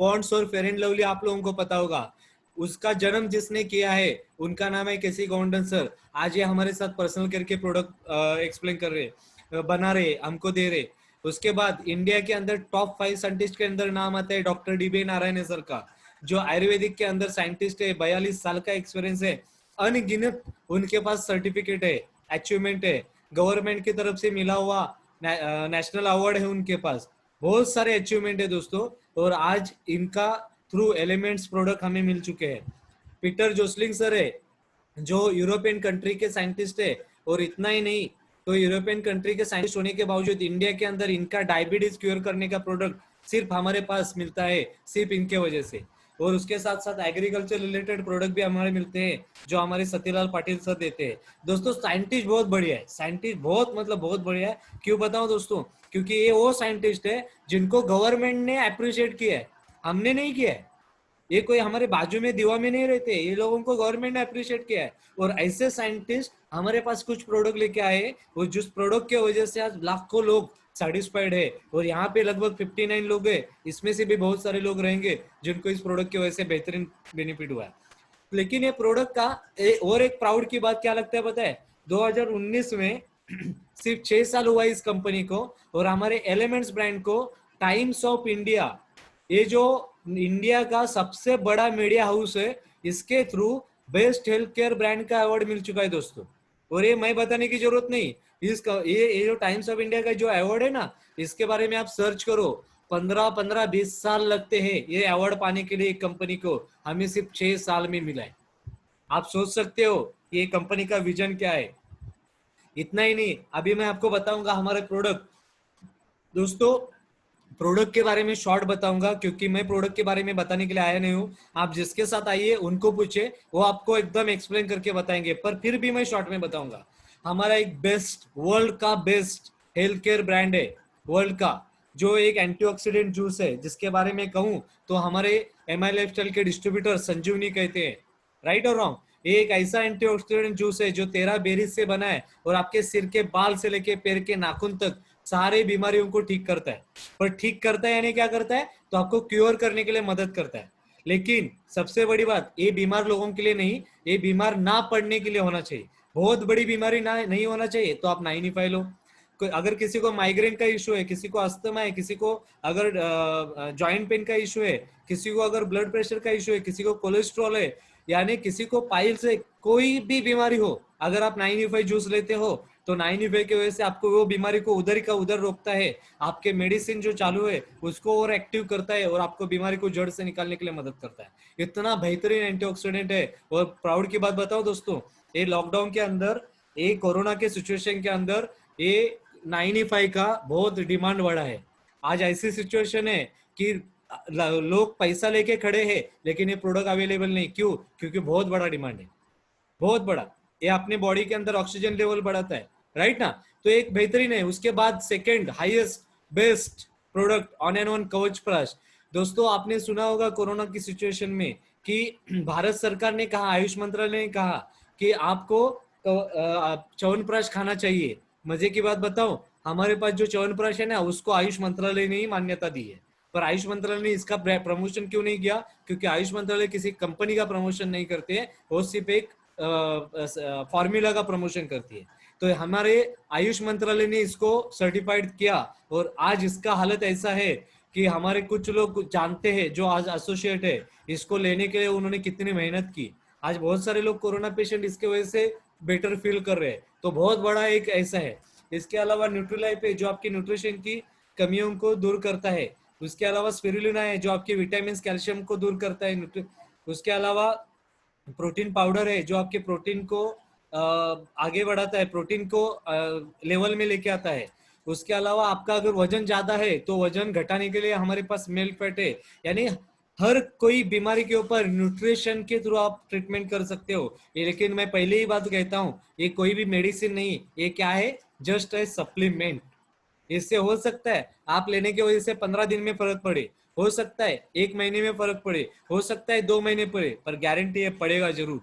पॉन्ड्स और फेयर एंड लवली आप लोगों को पता होगा, उसका जन्म जिसने किया है उनका नाम है केसी गोवर्धन सर। आज ये हमारे साथ पर्सनल केयर के प्रोडक्ट एक्सप्लेन कर रहे, बना रहे, हमको दे रहे। उसके बाद इंडिया के अंदर टॉप 5 साइंटिस्ट के अंदर नाम आता है डॉक्टर DB नारायण सर का, जो आयुर्वेदिक के अंदर साइंटिस्ट है, 42 साल का एक्सपीरियंस है। अनगिनत उनके पास सर्टिफिकेट है, अचीवमेंट है, गवर्नमेंट की तरफ से मिला हुआ नेशनल अवार्ड है उनके पास, बहुत सारे अचीवमेंट है दोस्तों। और आज इनका थ्रू एलिमेंट्स प्रोडक्ट हमें मिल चुके हैं। पीटर जोसलिंग सर है, जो यूरोपियन कंट्री के साइंटिस्ट है। और इतना ही नहीं तो यूरोपियन कंट्री के साइंटिस्ट होने के बावजूद इंडिया के अंदर इनका डायबिटीज क्योर करने का प्रोडक्ट सिर्फ हमारे पास मिलता है, सिर्फ इनके वजह से। और उसके साथ साथ एग्रीकल्चर रिलेटेड प्रोडक्ट भी हमारे मिलते हैं, जो हमारे सतीलाल पाटिल सर देते हैं। दोस्तों साइंटिस्ट बहुत बढ़िया है, साइंटिस्ट बहुत मतलब बहुत बढ़िया है। क्यों बताऊं दोस्तों? क्योंकि ये वो साइंटिस्ट है जिनको गवर्नमेंट ने अप्रिशिएट किया है, हमने नहीं किया है। ये कोई हमारे बाजू में दीवा में नहीं रहते, ये लोगों को गवर्नमेंट ने अप्रिशिएट किया है। और ऐसे साइंटिस्ट हमारे पास कुछ प्रोडक्ट लेके आए, वो जिस प्रोडक्ट की वजह से आज लाखों लोग सेटिस्फाइड है। और यहाँ पे लगभग 59 लोग है, इसमें से भी बहुत सारे लोग रहेंगे जिनको इस प्रोडक्ट की वजह से बेहतरीन बेनिफिट हुआ है। लेकिन ये प्रोडक्ट का और एक प्राउड की बात क्या लगता है पता है? 2019 में सिर्फ 6 साल हुआ इस कंपनी को, और हमारे एलिमेंट्स ब्रांड को टाइम्स ऑफ इंडिया, ये जो इंडिया का सबसे बड़ा मीडिया हाउस है, इसके through best health care brand का अवार्ड मिल चुका है दोस्तों। और ये मैं बताने की जरूरत नहीं, ये जो टाइम्स ऑफ इंडिया का जो अवार्ड है ना, इसके बारे में आप सर्च करो। 15-20 साल लगते हैं ये अवार्ड पाने के लिए एक कंपनी को, हमें सिर्फ 6 साल में मिला है। आप सोच सकते हो ये कंपनी का विजन क्या है। इतना ही नहीं, अभी मैं आपको बताऊंगा हमारे प्रोडक्ट। दोस्तों, प्रोडक्ट के बारे में शॉर्ट बताऊंगा, क्योंकि मैं प्रोडक्ट के बारे में बताने के लिए आया नहीं हूँ। आप जिसके साथ आइए उनको पूछे, वो आपको एकदम एक्सप्लेन करके बताएंगे, पर फिर भी मैं शॉर्ट में बताऊंगा। हमारा एक बेस्ट, वर्ल्ड का बेस्ट हेल्थ केयर ब्रांड है, वर्ल्ड का, जो एक एंटीऑक्सीडेंट जूस है, जिसके बारे में कहूँ तो हमारे MI लाइफस्टाइल के डिस्ट्रीब्यूटर संजीवनी कहते हैं। राइट और रॉन्ग? ये एक ऐसा एंटीऑक्सीडेंट जूस है जो 13 बेरीज से बना है, और आपके सिर के बाल से लेके पैर के नाखून तक सारे बीमारियों को ठीक करता है। पर ठीक करता है यानी क्या करता है, तो आपको क्योर करने के लिए मदद करता है। लेकिन सबसे बड़ी बात, ये बीमार लोगों के लिए नहीं, ये बीमार ना पड़ने के लिए होना चाहिए। बहुत बड़ी बीमारी ना नहीं होना चाहिए तो आप 9E5 लो। अगर किसी को माइग्रेन का इशू है, किसी को अस्थमा है, किसी को अगर जॉइंट पेन का इशू है, किसी को अगर ब्लड प्रेशर का इशू है, किसी को कोलेस्ट्रॉल है, यानी किसी को पाइल से कोई भी बीमारी हो, अगर आप 9E5 जूस लेते हो तो 9E5 की वजह से आपको वो बीमारी को उधर का उधर रोकता है। आपके मेडिसिन जो चालू है उसको और एक्टिव करता है, और आपको बीमारी को जड़ से निकालने के लिए मदद करता है। इतना बेहतरीन एंटीऑक्सीडेंट है। और प्राउड की बात बताओ दोस्तों, ये लॉकडाउन के अंदर, ये कोरोना के सिचुएशन के अंदर, ये 9E5 का बहुत डिमांड बढ़ा है। आज ऐसी सिचुएशन है कि लोग पैसा लेके खड़े हैं, लेकिन ये प्रोडक्ट अवेलेबल नहीं। क्यों? क्योंकि बहुत बड़ा डिमांड है, बहुत बड़ा। ये अपने बॉडी के अंदर ऑक्सीजन लेवल बढ़ाता है, राइट ना? तो एक बेहतरीन है। उसके बाद second highest best product on and on कवच प्राश। दोस्तों, आपने सुना होगा कोरोना की सिचुएशन में कि भारत सरकार ने कहा, आयुष मंत्रालय ने कहा कि आपको च्यवनप्राश खाना चाहिए। मजे की बात बताओ, हमारे पास जो च्यवनप्राश है ना, उसको आयुष मंत्रालय ने ही मान्यता दी है। पर आयुष मंत्रालय ने इसका प्रमोशन क्यों नहीं किया? क्योंकि आयुष मंत्रालय किसी कंपनी का प्रमोशन नहीं करते हैं, वो सिर्फ एक फॉर्मूला का प्रमोशन करती है। तो हमारे आयुष मंत्रालय ने इसको सर्टिफाइड किया, और आज इसका हालत ऐसा है कि हमारे कुछ लोग जानते हैं जो आज एसोसिएट है, इसको लेने के लिए उन्होंने कितनी मेहनत की। आज बहुत सारे लोग कोरोना पेशेंट इसके वजह से बेटर फील कर रहे हैं। तो बहुत बड़ा एक ऐसा है। इसके अलावा न्यूट्रीलाइफ है, जो आपकी न्यूट्रिशन की कमियों को दूर करता है। उसके अलावा स्पिरुलिना है, जो आपके विटामिन कैल्शियम को दूर करता है। उसके अलावा प्रोटीन पाउडर है, जो आपके प्रोटीन को आगे बढ़ाता है, प्रोटीन को लेवल में लेके आता है। उसके अलावा आपका अगर वजन ज्यादा है तो वजन घटाने के लिए हमारे पास मिल्क फैट है। यानी हर कोई बीमारी के ऊपर न्यूट्रिशन के थ्रू आप ट्रीटमेंट कर सकते हो। ये, लेकिन मैं पहले ही बात कहता हूँ, ये कोई भी मेडिसिन नहीं, ये क्या है, जस्ट ए सप्लीमेंट। इससे हो सकता है आप लेने की वजह से 15 दिन में फर्क पड़े, हो सकता है 1 महीने में फर्क पड़े, हो सकता है 2 महीने पड़े, पर गारंटी है पड़ेगा जरूर।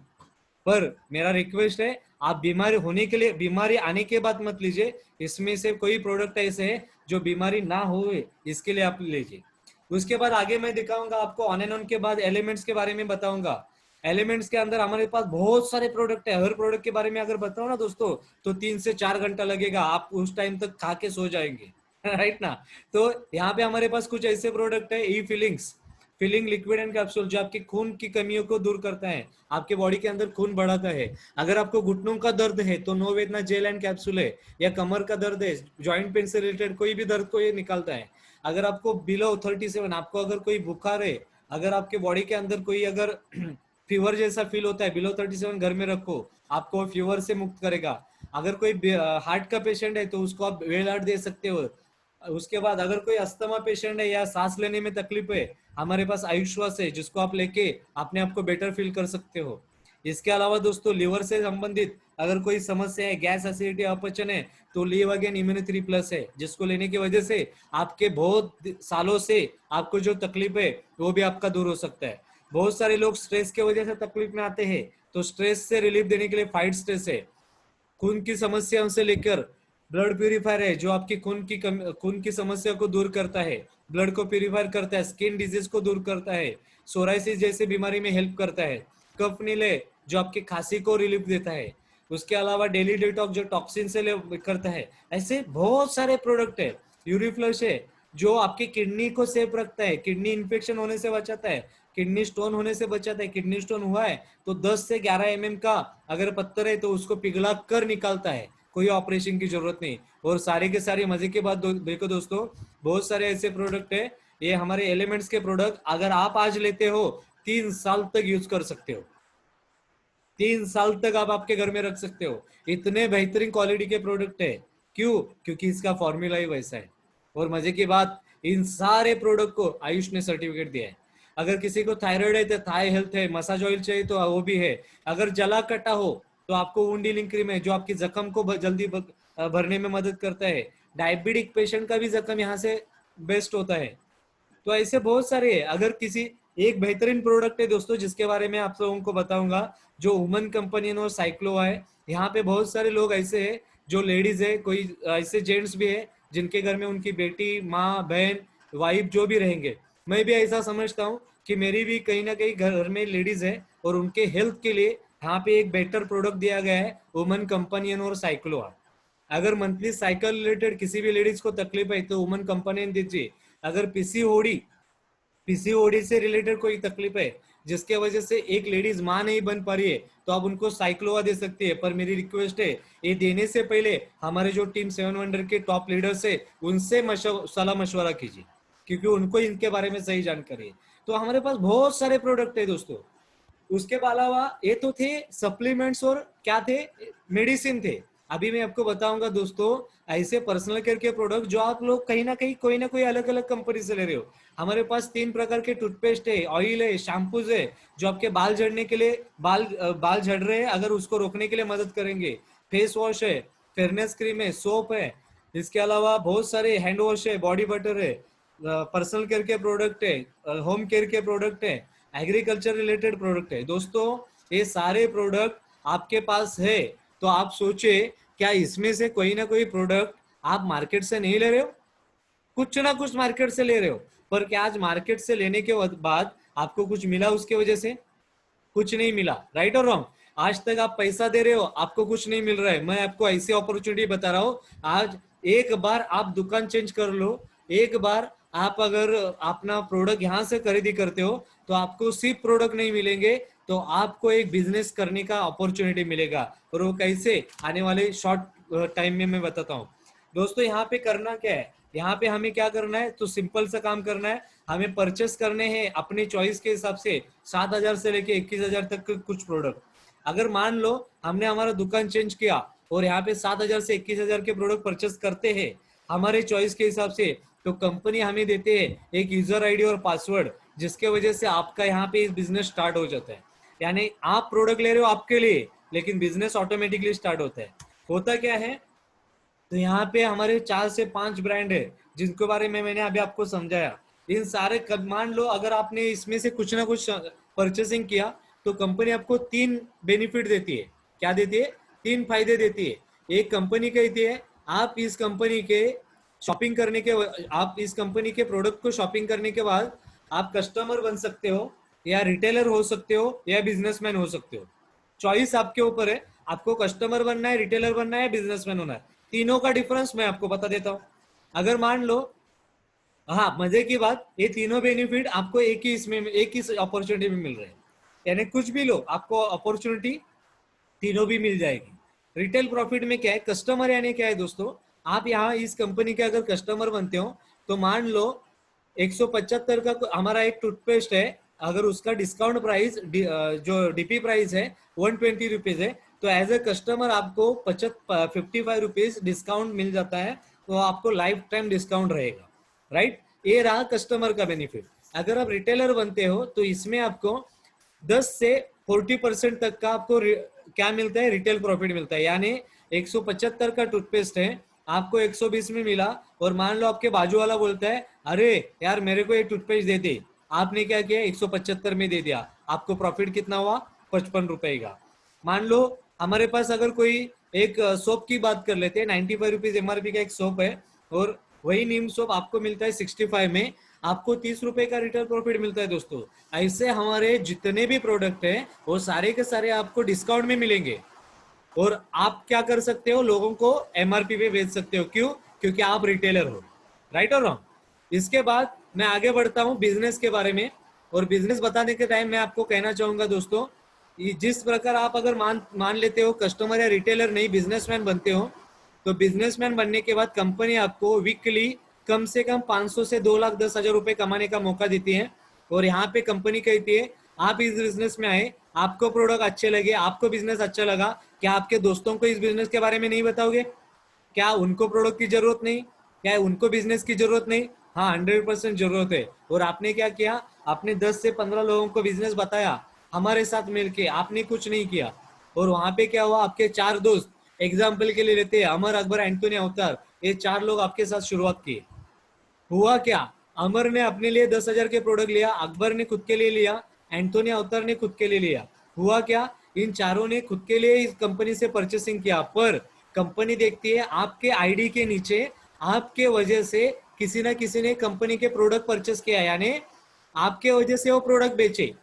पर मेरा रिक्वेस्ट है, आप बीमारी होने के लिए, बीमारी आने के बाद मत लीजिए। इसमें से कोई प्रोडक्ट ऐसे है जो बीमारी ना हो, इसके लिए आप लीजिए। उसके बाद आगे मैं दिखाऊंगा आपको ऑन एंड ऑन के बाद एलिमेंट्स के बारे में बताऊंगा। एलिमेंट्स के अंदर हमारे पास बहुत सारे प्रोडक्ट है। हर प्रोडक्ट के बारे में अगर बताओ ना दोस्तों, तो 3 से 4 घंटा लगेगा, आप उस टाइम तक खा के सो जाएंगे। राइट ना? तो यहाँ पे हमारे पास कुछ ऐसे प्रोडक्ट है, ई फीलिंग्स, फीलिंग लिक्विड एंड कैप्सूल, जो आपके खून की कमियों को दूर करता है, आपके बॉडी के अंदर खून बढ़ाता है। अगर आपको घुटनों का दर्द है तो नो वेदना जेल एंड कैप्सूल है, या कमर का दर्द है, जॉइंट पेन से रिलेटेड कोई भी दर्द को ये निकालता है। अगर आपको बिलो 37, आपको अगर कोई बुखार है, अगर आपके बॉडी के अंदर कोई अगर फीवर जैसा फील होता है, बिलो 37 घर में रखो, आपको फीवर से मुक्त करेगा। अगर कोई हार्ट का पेशेंट है तो उसको आप वेल हार्ट दे सकते हो। उसके बाद अगर कोई अस्थमा पेशेंट है या सांस लेने में तकलीफ है, हमारे पास आयुश्वास है, जिसको आप लेके अपने आप को बेटर फील कर सकते हो। इसके अलावा दोस्तों, लिवर से संबंधित अगर कोई समस्या है, गैस एसिडिटी अपचन है, तो लीव अगेन इम्यूनि 3+ है, जिसको लेने की वजह से आपके बहुत सालों से आपको जो तकलीफ है वो भी आपका दूर हो सकता है। बहुत सारे लोग स्ट्रेस की वजह से तकलीफ में आते हैं, तो स्ट्रेस से रिलीफ देने के लिए फाइट स्ट्रेस है। खून की समस्याओं से लेकर ब्लड प्यूरिफायर है, जो आपकी खून की समस्या को दूर करता है, ब्लड को प्यूरिफायर करता है, स्किन डिजीज को दूर करता है, सोराइसिस जैसी बीमारी में हेल्प करता है। कफ नील है, जो आपकी खांसी को रिलीफ देता है। उसके अलावा डेली डिटॉक्स, जो टॉक्सिन से करता है। ऐसे बहुत सारे प्रोडक्ट है। यूरिफ्लश है, जो आपकी किडनी को सेफ रखता है, किडनी इन्फेक्शन होने से बचाता है। किडनी स्टोन होने से बचाता है। किडनी स्टोन हुआ है तो 10 से 11 mm का अगर पत्थर है तो उसको पिघला कर निकालता है, कोई ऑपरेशन की जरूरत नहीं। और सारे के सारे मजे की बात देखो दोस्तों, बहुत सारे ऐसे प्रोडक्ट है, ये हमारे एलिमेंट्स के प्रोडक्ट अगर आप आज लेते हो 3 साल तक यूज कर सकते हो, 3 साल तक आप आपके घर में रख सकते हो। इतने बेहतरीन क्वालिटी के प्रोडक्ट है। क्यों? क्योंकि इसका फॉर्मूला ही वैसा है। और मजे की बात, इन सारे प्रोडक्ट को आयुष ने सर्टिफिकेट दिया है। अगर किसी को थायराइड है तो थाई हेल्थ है, मसाज ऑयल चाहिए तो वो भी है। अगर जला कटा हो तो आपको वुंड हीलिंग क्रीम है जो आपकी जख्म को जल्दी भरने में मदद करता है। डायबिटिक पेशेंट का भी जख्म यहाँ से बेस्ट होता है। तो ऐसे बहुत सारे है। अगर किसी एक बेहतरीन प्रोडक्ट है दोस्तों जिसके बारे में आप लोगों को बताऊंगा, जो वुमन कंपनी और साइक्लोवा है। यहाँ पे बहुत सारे लोग ऐसे हैं जो लेडीज है, कोई ऐसे जेंट्स भी है जिनके घर में उनकी बेटी, माँ, बहन, वाइफ जो भी रहेंगे। मैं भी ऐसा समझता हूँ कि मेरी भी कहीं ना कहीं घर में लेडीज है और उनके हेल्थ के लिए यहाँ पे एक बेटर प्रोडक्ट दिया गया है, वुमन कंपनियन और साइक्लोआ। अगर मंथली साइकिल रिलेटेड किसी भी लेडीज को तकलीफ है तो वुमन कंपनियन दीजिए। अगर पीसीओडी से रिलेटेड कोई तकलीफ है जिसके वजह से एक लेडीज मां नहीं बन पा रही है तो आप उनको साइक्लोवा दे सकती है। पर मेरी रिक्वेस्ट है, ये देने से पहले हमारे जो टीम 7 वंडर के टॉप लीडर्स है उनसे सलाह मशवरा कीजिए, क्योंकि उनको इनके बारे में सही जानकारी है। तो हमारे पास बहुत सारे प्रोडक्ट है दोस्तों। उसके अलावा ये तो थे सप्लीमेंट्स, और क्या थे, मेडिसिन थे। अभी मैं आपको बताऊंगा दोस्तों ऐसे पर्सनल केयर के प्रोडक्ट जो आप लोग कहीं ना कोई अलग अलग कंपनी से ले रहे हो। हमारे पास 3 प्रकार के टूथपेस्ट है, ऑयल है, शैम्पूज है, जो आपके बाल झड़ने के लिए, बाल झड़ रहे हैं अगर उसको रोकने के लिए मदद करेंगे। फेस वॉश है, फेयरनेस क्रीम है, सोप है। इसके अलावा बहुत सारे हैंड वॉश है, बॉडी बटर है, पर्सनल केयर के प्रोडक्ट है, होम केयर के प्रोडक्ट है, एग्रीकल्चर रिलेटेड प्रोडक्ट है। दोस्तों ये सारे प्रोडक्ट आपके पास है तो आप सोचे क्या इसमें से कोई ना कोई प्रोडक्ट आप मार्केट से नहीं ले रहे हो? कुछ ना कुछ मार्केट से ले रहे हो। पर क्या आज मार्केट से लेने के बाद आपको कुछ मिला उसके वजह से? कुछ नहीं मिला। राइट और रॉन्ग? आज तक आप पैसा दे रहे हो, आपको कुछ नहीं मिल रहा है। मैं आपको ऐसी अपॉर्चुनिटी बता रहा हूं, आज एक बार आप दुकान चेंज कर लो, एक बार आप अगर अपना प्रोडक्ट यहां से खरीदी करते हो तो आपको सिर्फ प्रोडक्ट नहीं मिलेंगे, तो आपको एक बिजनेस करने का अपॉर्चुनिटी मिलेगा। और वो कैसे, आने वाले शॉर्ट टाइम में मैं बताता हूँ। दोस्तों यहाँ पे करना क्या है, यहाँ पे हमें क्या करना है, तो सिंपल सा काम करना है। हमें परचेस करने हैं अपनी चॉइस के हिसाब से 7,000 से लेके 21,000 तक के कुछ प्रोडक्ट। अगर मान लो हमने हमारा दुकान चेंज किया और यहाँ पे 7,000 से 21,000 के प्रोडक्ट परचेस करते हैं हमारे चॉइस के हिसाब से, तो कंपनी हमें देते हैं एक यूजर आईडी और पासवर्ड, जिसके वजह से आपका यहाँ पे बिजनेस स्टार्ट हो जाता है। यानी आप प्रोडक्ट ले रहे हो आपके लिए, लेकिन बिजनेस ऑटोमेटिकली स्टार्ट होता है। होता क्या है, तो यहाँ पे हमारे 4 से 5 ब्रांड है जिनके बारे में मैंने अभी आपको समझाया। इन सारे मान लो अगर आपने इसमें से कुछ ना कुछ परचेसिंग किया तो कंपनी आपको 3 बेनिफिट देती है। क्या देती है? 3 फायदे देती है। एक कंपनी कहती है आप इस कंपनी के शॉपिंग करने के, आप इस कंपनी के प्रोडक्ट को शॉपिंग करने के बाद आप कस्टमर बन सकते हो, या रिटेलर हो सकते हो, या बिजनेसमैन हो सकते हो। चॉइस आपके ऊपर है, आपको कस्टमर बनना है, रिटेलर बनना है, बिजनेसमैन होना है। तीनों का डिफरेंस मैं आपको बता देता हूं। अगर मान लो, हाँ मजे की बात, ये तीनों बेनिफिट आपको एक ही अपॉर्चुनिटी में मिल रहे हैं। यानी कुछ भी लो आपको अपॉर्चुनिटी तीनों भी मिल जाएगी। रिटेल प्रॉफिट में क्या है, कस्टमर यानी क्या है दोस्तों, आप यहाँ इस कंपनी के अगर कस्टमर बनते हो तो मान लो 175 का हमारा एक टूथपेस्ट है, अगर उसका डिस्काउंट प्राइस जो डीपी प्राइस है 120 रुपीज है, तो एज ए कस्टमर आपको 55 रुपीज डिस्काउंट मिल जाता है। तो आपको लाइफ टाइम डिस्काउंट रहेगा। राइट, ये रहा कस्टमर का बेनिफिट। अगर आप रिटेलर बनते हो तो इसमें आपको 10 से 40% तक का आपको क्या मिलता है, रिटेल प्रॉफिट मिलता है। यानी 175 का टूथपेस्ट है, आपको 120 में मिला, और मान लो आपके बाजू वाला बोलता है अरे यार मेरे को ये टूथपेस्ट दे दे, आपने क्या किया 175 में दे दिया, आपको प्रॉफिट कितना हुआ, 55 रुपए का। मान लो हमारे पास अगर कोई एक सोप की बात कर लेते हैं, 95 रुपीज एमआरपी का एक सोप है, और वही नीम सोप आपको मिलता है 65 में, आपको 30 रुपए का रिटेल प्रॉफिट मिलता है दोस्तों। ऐसे हमारे जितने भी प्रोडक्ट है वो सारे के सारे आपको डिस्काउंट में मिलेंगे, और आप क्या कर सकते हो, लोगों को एमआरपी पे बेच सकते हो। क्यों? क्योंकि आप रिटेलर हो। राइट और रॉन्ग? इसके बाद मैं आगे बढ़ता हूं बिजनेस के बारे में। और बिजनेस बताने के टाइम मैं आपको कहना चाहूंगा दोस्तों, जिस प्रकार आप अगर मान लेते हो कस्टमर या रिटेलर नहीं बिजनेसमैन बनते हो, तो बिजनेसमैन बनने के बाद कंपनी आपको वीकली कम से कम 500 से 2,10,000 रुपए कमाने का मौका देती है। और यहाँ पे कंपनी कहती है आप इस बिजनेस में आए, आपको प्रोडक्ट अच्छे लगे, आपको बिजनेस अच्छा लगा, क्या आपके दोस्तों को इस बिजनेस के बारे में नहीं बताओगे? क्या उनको प्रोडक्ट की जरूरत नहीं? क्या उनको बिजनेस की जरूरत नहीं? हाँ, 100% जरूरत है। और आपने क्या किया? आपने 10 से 15 लोगों को बिजनेस बताया हमारे साथ मिलके, आपने कुछ नहीं किया। और वहां पे क्या हुआ? आपके 4 दोस्त, एग्जाम्पल के लिए लेते हैं अमर, अकबर, एंटोनी, अवतार, ये 4 लोग आपके साथ शुरुआत की। हुआ क्या? अमर ने अपने लिए 10,000 के प्रोडक्ट लिया, अकबर ने खुद के लिए लिया, एंटोनी अवतार ने खुद के लिए लिया। हुआ क्या? इन चारों ने खुद के लिए इस कंपनी से परचेसिंग किया, पर कंपनी देखती है आपके आईडी के नीचे आपके वजह से किसी ना किसी ने कंपनी के प्रोडक्ट परचेस किया, यानी आपके वजह से वो प्रोडक्ट बेचे।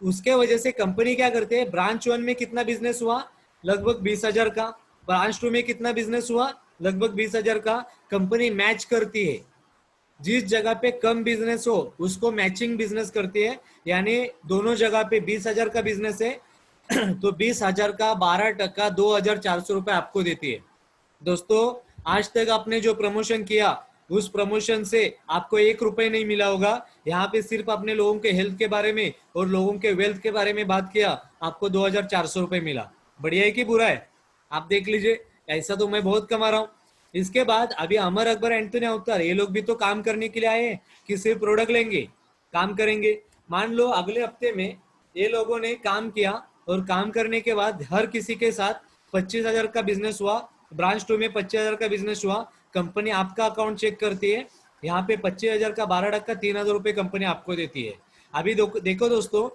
उसके वजह से कंपनी क्या करते हैं, ब्रांच 1 में कितना बिजनेस हुआ? लगभग 20,000 का। ब्रांच 2 में कितना बिजनेस हुआ? लगभग 20,000 का। कंपनी मैच करती है, जिस जगह पे कम बिजनेस हो उसको मैचिंग बिजनेस करती है, यानी दोनों जगह पे 20,000 का बिजनेस है तो 20,000 का 12% 2,400 रुपए आपको देती है। दोस्तों, आज तक आपने जो प्रमोशन किया उस प्रमोशन से आपको 1 रुपए नहीं मिला होगा। यहाँ पे सिर्फ अपने लोगों के हेल्थ के बारे में और लोगों के वेल्थ के बारे में बात किया, आपको 2,400 रुपए मिला। बढ़िया है कि बुरा है? आप देख लीजिए, ऐसा तो मैं बहुत कमा रहा हूँ। इसके बाद अभी अमर, अकबर, एंटोनी, अवतार, ये लोग भी तो काम करने के लिए आए हैं कि सिर्फ प्रोडक्ट लेंगे? काम करेंगे। मान लो अगले हफ्ते में ये लोगों ने काम किया और काम करने के बाद हर किसी के साथ 25,000 का बिजनेस हुआ। ब्रांच 2 में 25,000 का बिजनेस हुआ। कंपनी आपका अकाउंट चेक करती है, यहाँ पे 25,000 का 12% 3,000 रुपए कंपनी आपको देती है। अभी देखो दोस्तों,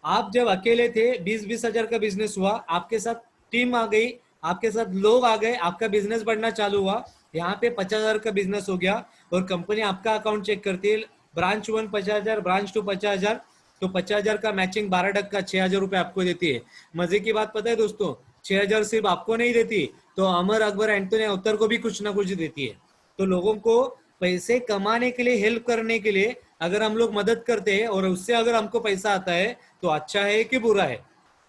आप जब अकेले थे 20-20 हजार का बिजनेस हुआ, आपके साथ टीम आ गई, आपके साथ लोग आ गए, आपका बिजनेस बढ़ना चालू हुआ, यहाँ पे 50,000 का बिजनेस हो गया और कंपनी आपका अकाउंट चेक करती है। ब्रांच 1 50,000, ब्रांच 2 50,000, तो 50,000 का मैचिंग 12% 6,000 रुपए आपको देती है। मजे की बात पता है दोस्तों, 6,000 सिर्फ आपको नहीं देती, तो अमर, अकबर, एंटोनी, अवतार को भी कुछ ना कुछ देती है। तो लोगों को पैसे कमाने के लिए, हेल्प करने के लिए अगर हम लोग मदद करते हैं और उससे अगर हमको पैसा आता है तो अच्छा है कि बुरा है?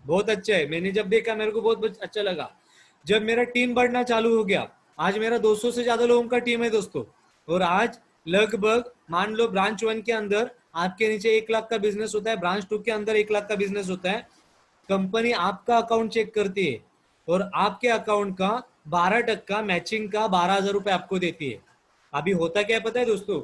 बहुत अच्छा है। मैंने जब देखा मेरे को बहुत अच्छा लगा। जब मेरा टीम बढ़ना चालू हो गया, आज मेरा 200 से ज्यादा लोगों का टीम है दोस्तों। और आज लगभग मान लो ब्रांच 1 के अंदर आपके नीचे 1 लाख का बिजनेस होता है, ब्रांच 2 के अंदर 1 लाख का बिजनेस होता है। कंपनी आपका अकाउंट चेक करती है और आपके अकाउंट का 12% मैचिंग का 12,000 रुपए आपको देती है। अभी होता क्या पता है दोस्तों,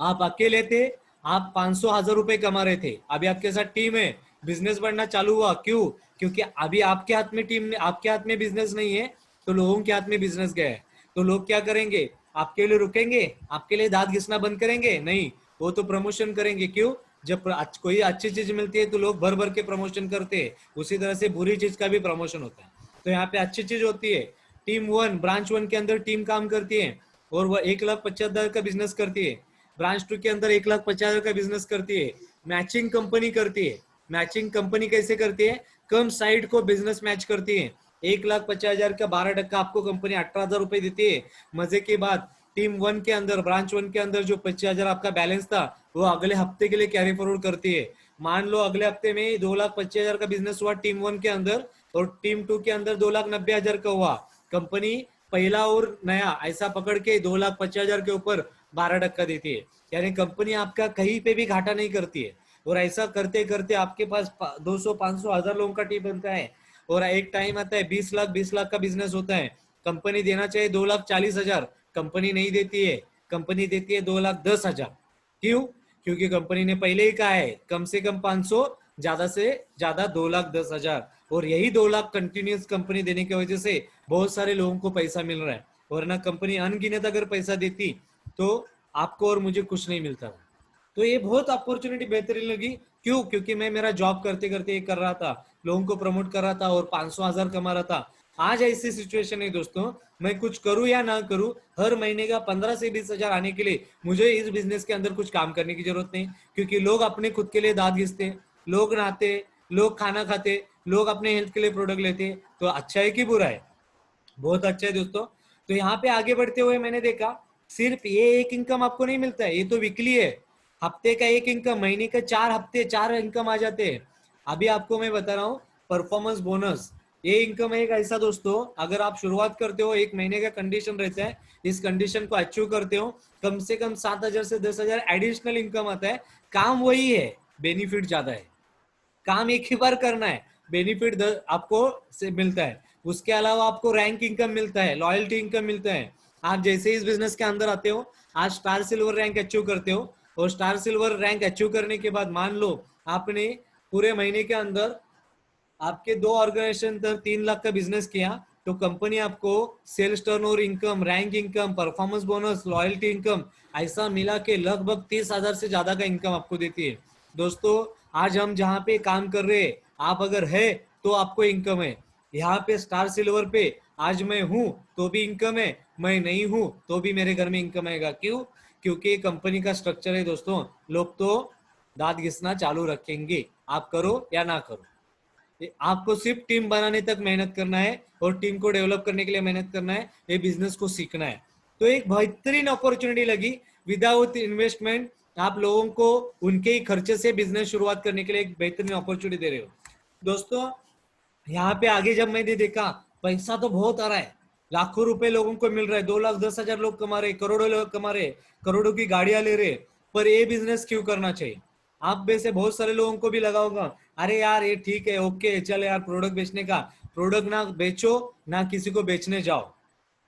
आप अकेले थे, आप 500 हजार रुपए कमा रहे थे, अभी आपके साथ टीम है, बिजनेस बढ़ना चालू हुआ। क्यों? क्योंकि अभी आपके हाथ में टीम, आपके हाथ में बिजनेस नहीं है, तो लोगों के हाथ में बिजनेस गया है। तो लोग क्या करेंगे? आपके लिए रुकेंगे? आपके लिए दांत घिसना बंद करेंगे? नहीं, वो तो प्रमोशन करेंगे। क्यों? जब कोई अच्छी चीज मिलती है तो लोग भर भर के प्रमोशन करते हैं, उसी तरह से बुरी चीज का भी प्रमोशन होता है। तो यहाँ पे अच्छी चीज होती है, टीम 1 ब्रांच 1 के अंदर टीम काम करती है और वह 1,50,000 का बिजनेस करती है। ब्रांच 2 के अंदर 1,50,000 का बिजनेस करती है। मैचिंग कंपनी करती है। मैचिंग कंपनी कैसे करती है? कम साइड को बिजनेस मैच करती है। 1,50,000 का 12% आपको कंपनी 18,000 रुपए देती है। मजे की बात, टीम 1 के अंदर, ब्रांच 1 के अंदर जो 25,000 आपका बैलेंस था वो अगले हफ्ते के लिए कैरी फॉरवर्ड करती है। मान लो अगले हफ्ते में 2,25,000 का बिजनेस हुआ टीम 1 के अंदर और टीम 2 के अंदर 2,90,000 का हुआ। कंपनी पहला और नया ऐसा पकड़ के 2,50,000 के ऊपर 12% देती है। यानी कंपनी आपका कहीं पे भी घाटा नहीं करती है। और ऐसा करते करते आपके पास 200 500 हजार लोगों का टीम बनता है और एक टाइम आता है 20 लाख का बिजनेस होता है। कंपनी देना चाहिए 2,40,000, कंपनी नहीं देती है, कंपनी देती है 2,10,000। क्यों? क्योंकि कंपनी ने पहले ही कहा है कम से कम 500, ज्यादा से ज्यादा 2,10,000। और यही 2 लाख कंटिन्यूस कंपनी देने की वजह से बहुत सारे लोगों को पैसा मिल रहा है। वरना कंपनी अनगिनत अगर पैसा देती तो आपको और मुझे कुछ नहीं मिलता। तो ये बहुत अपॉर्चुनिटी बेहतरीन लगी। क्यों? क्योंकि मैं मेरा जॉब करते करते ये कर रहा था, लोगों को प्रमोट कर रहा था और 500,000 कमा रहा था। आज ऐसी सिचुएशन है दोस्तों, मैं कुछ करूं या ना करूं, हर महीने का 15 से 20,000 आने के लिए मुझे इस बिजनेस के अंदर कुछ काम करने की जरूरत नहीं। क्योंकि लोग अपने खुद के लिए दांत घिसते, लोग नहाते, लोग खाना खाते, लोग अपने हेल्थ के लिए प्रोडक्ट लेते। तो अच्छा है कि बुरा है? बहुत अच्छा है दोस्तों। तो यहाँ पे आगे बढ़ते हुए मैंने देखा सिर्फ ये एक इनकम आपको नहीं मिलता है, ये तो वीकली है। हफ्ते का एक इनकम, महीने का 4 हफ्ते 4 इनकम आ जाते हैं। अभी आपको मैं बता रहा हूँ परफॉर्मेंस बोनस, ये इनकम है एक ऐसा दोस्तों, अगर आप शुरुआत करते हो, एक महीने का कंडीशन रहता है, इस कंडीशन को अचीव करते हो, कम से कम 7,000 से 10,000 एडिशनल इनकम आता है। काम वही है, बेनिफिट ज्यादा है। काम एक ही बार करना है, बेनिफिट आपको से मिलता है। उसके अलावा आपको रैंक इनकम मिलता है, लॉयल्टी इनकम मिलता है। आप जैसे इस बिजनेस के अंदर आते हो, आज स्टार सिल्वर रैंक अचीव करते हो, और स्टार सिल्वर रैंक अचीव करने के बाद मान लो आपने पूरे महीने के अंदर आपके 2 ऑर्गेनाइजेशन तक 3 लाख का बिजनेस किया, तो कंपनी आपको sales turnover income, rank income, performance bonus, loyalty income, ऐसा मिला के लगभग 30,000 से ज्यादा का इनकम आपको देती है। दोस्तों आज हम जहाँ पे काम कर रहे हैं, आप अगर है तो आपको इनकम है। यहाँ पे स्टार सिल्वर पे आज मैं हूँ तो भी इनकम है, मैं नहीं हूँ तो भी मेरे घर में इनकम आएगा। क्यों? क्योंकि कंपनी का स्ट्रक्चर है दोस्तों, लोग तो दांत घिसना चालू रखेंगे, आप करो या ना करो। आपको सिर्फ टीम बनाने तक मेहनत करना है, और टीम को डेवलप करने के लिए मेहनत करना है, ये बिजनेस को सीखना है। तो एक बेहतरीन अपॉर्चुनिटी लगी, विदाउट इन्वेस्टमेंट आप लोगों को उनके ही खर्चे से बिजनेस शुरुआत करने के लिए एक बेहतरीन अपॉर्चुनिटी दे रहे हो। दोस्तों यहाँ पे आगे जब मैंने देखा, पैसा तो बहुत आ रहा है, लाखों रुपए लोगों को मिल रहा है, 2,10,000 लोग कमा रहे, करोड़ों लोग कमा रहे, करोड़ों की गाड़ियां ले रहे, पर ये बिजनेस क्यों करना चाहिए? आप में से बहुत सारे लोगों को भी लगा होगा, अरे यार ये ठीक है, ओके चल यार, प्रोडक्ट बेचने का, प्रोडक्ट ना बेचो, ना किसी को बेचने जाओ,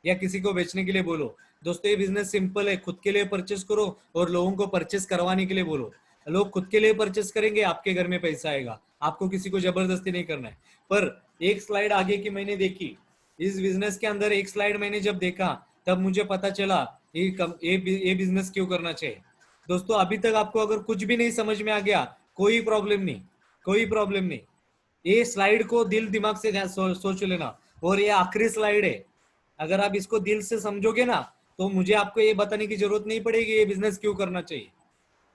या किसी को बेचने के लिए बोलो। दोस्तों ये बिजनेस सिंपल है, खुद के लिए परचेस करो और लोगों को परचेस करवाने के लिए बोलो। लोग खुद के लिए परचेस करेंगे, आपके घर में पैसा आएगा, आपको किसी को जबरदस्ती नहीं करना है। पर एक स्लाइड आगे की मैंने देखी, इस बिजनेस के अंदर एक स्लाइड मैंने जब देखा, तब मुझे पता चला ये बिजनेस क्यों करना चाहिए। दोस्तों अभी तक आपको अगर कुछ भी नहीं समझ में आ गया, कोई प्रॉब्लम नहीं, कोई प्रॉब्लम नहीं, ये स्लाइड को दिल दिमाग से सोच लेना, और ये आखिरी स्लाइड है। अगर आप इसको दिल से समझोगे ना, तो मुझे आपको ये बताने की जरूरत नहीं पड़ेगी ये बिजनेस क्यों करना चाहिए।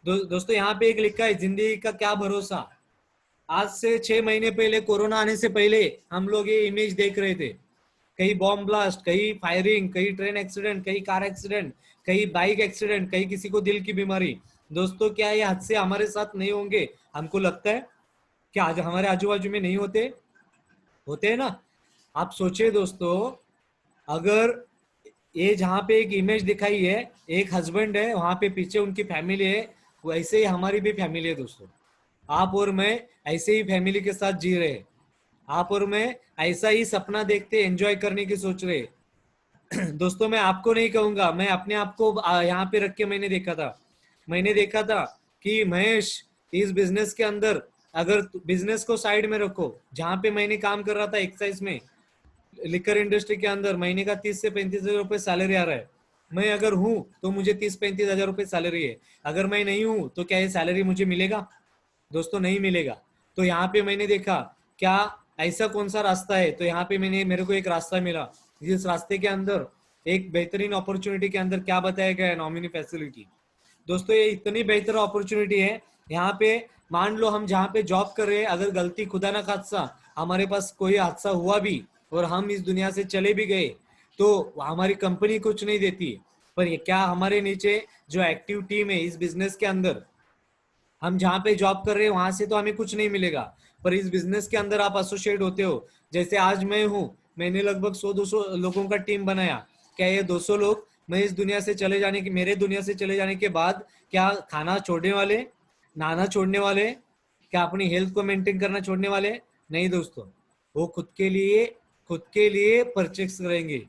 दोस्तों यहाँ पे एक लिखा है, जिंदगी का क्या भरोसा। आज से 6 महीने पहले, कोरोना आने से पहले, हम लोग ये इमेज देख रहे थे, कहीं बॉम्ब ब्लास्ट, कहीं फायरिंग, कहीं ट्रेन एक्सीडेंट, कहीं कार एक्सीडेंट, कहीं बाइक एक्सीडेंट, कहीं किसी को दिल की बीमारी। दोस्तों क्या ये हादसे हमारे साथ नहीं होंगे? हमको लगता है कि आज हमारे आजू बाजू में नहीं होते? होते हैं ना। आप सोचिए दोस्तों, अगर ये जहाँ पे एक इमेज दिखाई है, एक हस्बैंड है, वहां पे पीछे उनकी फैमिली है, वैसे ही हमारी भी फैमिली है दोस्तों। आप और मैं ऐसे ही फैमिली के साथ जी रहे हैं, आप और मैं ऐसा ही सपना देखते एंजॉय करने की सोच रहे हैं। दोस्तों मैं आपको नहीं कहूंगा, मैं अपने आप को यहाँ पे रख के मैंने देखा था कि महेश, इस बिजनेस के अंदर, अगर बिजनेस को साइड में रखो, जहाँ पे मैंने काम कर रहा था एक्साइज में, लिकर इंडस्ट्री के अंदर, महीने का 30 से 35 हजार रुपए सैलरी आ रहा है। मैं अगर हूं तो मुझे 30-35 हजार रुपए सैलरी है, अगर मैं नहीं हूं तो क्या ये सैलरी मुझे मिलेगा? दोस्तों नहीं मिलेगा। तो यहाँ पे मैंने देखा क्या ऐसा कौन सा रास्ता है, तो यहाँ पे मेरे को एक रास्ता मिला, जिस रास्ते के अंदर एक बेहतरीन अपॉर्चुनिटी के अंदर क्या बताया गया है, नॉमिनी फैसिलिटी। दोस्तों ये इतनी बेहतर अपॉर्चुनिटी है, यहाँ पे मान लो हम जहाँ पे जॉब कर रहे हैं, अगर गलती खुदा ना खादसा हमारे पास कोई हादसा हुआ भी और हम इस दुनिया से चले भी गए, तो हमारी कंपनी कुछ नहीं देती। पर ये क्या, हमारे नीचे जो एक्टिव टीम है इस बिजनेस के अंदर, हम जहाँ पे जॉब कर रहे हैं वहां से तो हमें कुछ नहीं मिलेगा, पर इस बिजनेस के अंदर आप एसोसिएट होते हो। जैसे आज मैं हूँ, मैंने लगभग 100-200 लोगों का टीम बनाया, क्या ये 200 लोग मैं इस दुनिया से चले जाने की मेरे दुनिया से चले जाने के बाद क्या खाना छोड़ने वाले, नहाना छोड़ने वाले, क्या अपनी हेल्थ को मेंटेन करना छोड़ने वाले? नहीं दोस्तों, वो खुद के लिए परचेस करेंगे।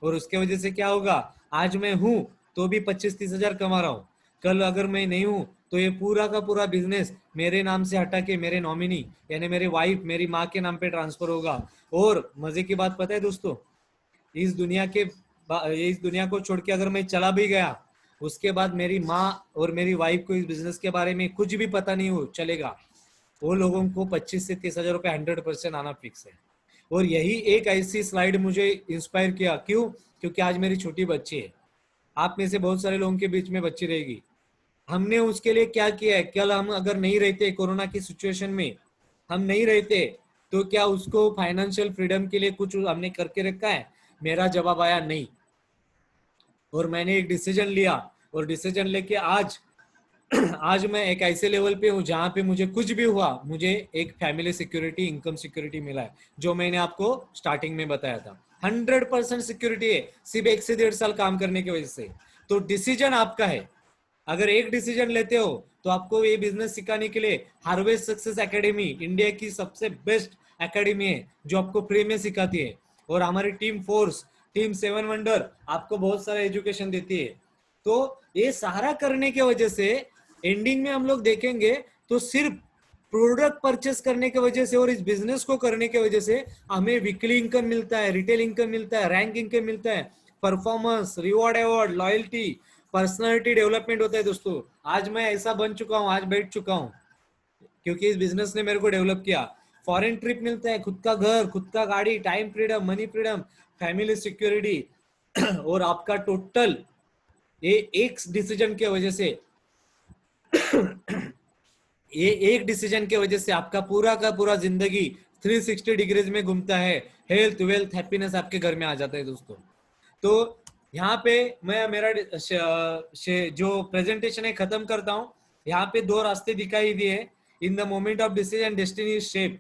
और उसके वजह से क्या होगा, आज मैं हूं तो भी 25-30 हजार कमा रहा हूं, कल अगर मैं नहीं हूं तो ये पूरा का पूरा बिजनेस मेरे नाम से हटा के मेरे नॉमिनी यानी मेरे वाइफ, मेरी माँ के नाम पे ट्रांसफर होगा। और मजे की बात पता है दोस्तों, इस दुनिया के इस दुनिया को छोड़ के अगर मैं चला भी गया, उसके बाद मेरी माँ और मेरी वाइफ को इस बिजनेस के बारे में कुछ भी पता नहीं हो चलेगा, वो लोगों को 25 से 30 हजार रुपए 100% आना फिक्स है। और यही एक ऐसी स्लाइड मुझे इंस्पायर किया, क्यों? क्योंकि आज मेरी छोटी बच्ची है, आप में से बहुत सारे लोगों के बीच में बच्ची रहेगी। हमने उसके लिए क्या किया है? कल हम अगर नहीं रहते, कोरोना की सिचुएशन में हम नहीं रहते, तो क्या उसको फाइनेंशियल फ्रीडम के लिए कुछ हमने करके रखा है? मेरा जवाब आया नहीं। और मैंने एक डिसीजन लिया, और डिसीजन लेके आज आज मैं एक ऐसे लेवल पे हूँ जहां पे मुझे कुछ भी हुआ, मुझे एक फैमिली सिक्योरिटी, इनकम सिक्योरिटी मिला है, जो मैंने आपको स्टार्टिंग में बताया था। 100% सिक्योरिटी है सिर्फ 1 से 1.5 साल काम करने की वजह से। तो डिसीजन आपका है। अगर एक डिसीजन लेते हो तो आपको ये बिजनेस सिखाने के लिए हार्वेस्ट सक्सेस एकेडमी इंडिया की सबसे बेस्ट एकेडमी है, जो आपको फ्री में सिखाती है। और हमारी टीम फोर्स, टीम 7 वंडर आपको बहुत सारा एजुकेशन देती है। तो ये सारा करने की वजह से एंडिंग में हम लोग देखेंगे तो सिर्फ प्रोडक्ट परचेस करने की वजह से और इस बिजनेस को करने की वजह से हमें वीकली इनकम मिलता है, रिटेल इनकम मिलता है, रैंक इनकम मिलता है, performance, reward, award, loyalty, personality development होता है। दोस्तों आज मैं ऐसा बन चुका हूँ, आज बैठ चुका हूँ क्योंकि इस बिजनेस ने मेरे को डेवलप किया। फॉरेन ट्रिप मिलता है, खुद का घर, खुद का गाड़ी, time freedom, money freedom, family security और आपका टोटल ये एक डिसीजन की वजह से ये एक डिसीजन की वजह से आपका पूरा का पूरा जिंदगी 360 डिग्रीज में घूमता है। हेल्थ, वेल्थ, हैप्पीनेस आपके घर में आ जाता है दोस्तों। तो यहाँ पे मैं मेरा जो प्रेजेंटेशन है खत्म करता हूँ। यहाँ पे 2 रास्ते दिखाई दिए। In the moment of decision destiny is shape.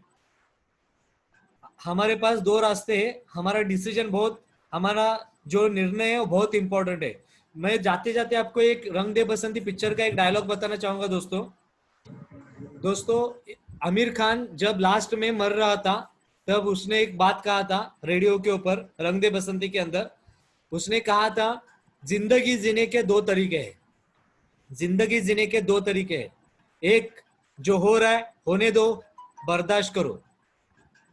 हमारे पास 2 रास्ते हैं। हमारा डिसीजन बहुत, हमारा जो निर्णय है वो बहुत इंपॉर्टेंट है। मैं जाते जाते आपको एक रंग दे बसंती पिक्चर का एक डायलॉग बताना चाहूंगा दोस्तों। दोस्तों आमिर खान जब लास्ट में मर रहा था तब उसने एक बात कहा था रेडियो के ऊपर, रंग दे बसंती के अंदर। उसने कहा था जिंदगी जीने के 2 तरीके हैं। जिंदगी जीने के 2 तरीके हैं। एक, जो हो रहा है होने दो, बर्दाश्त करो।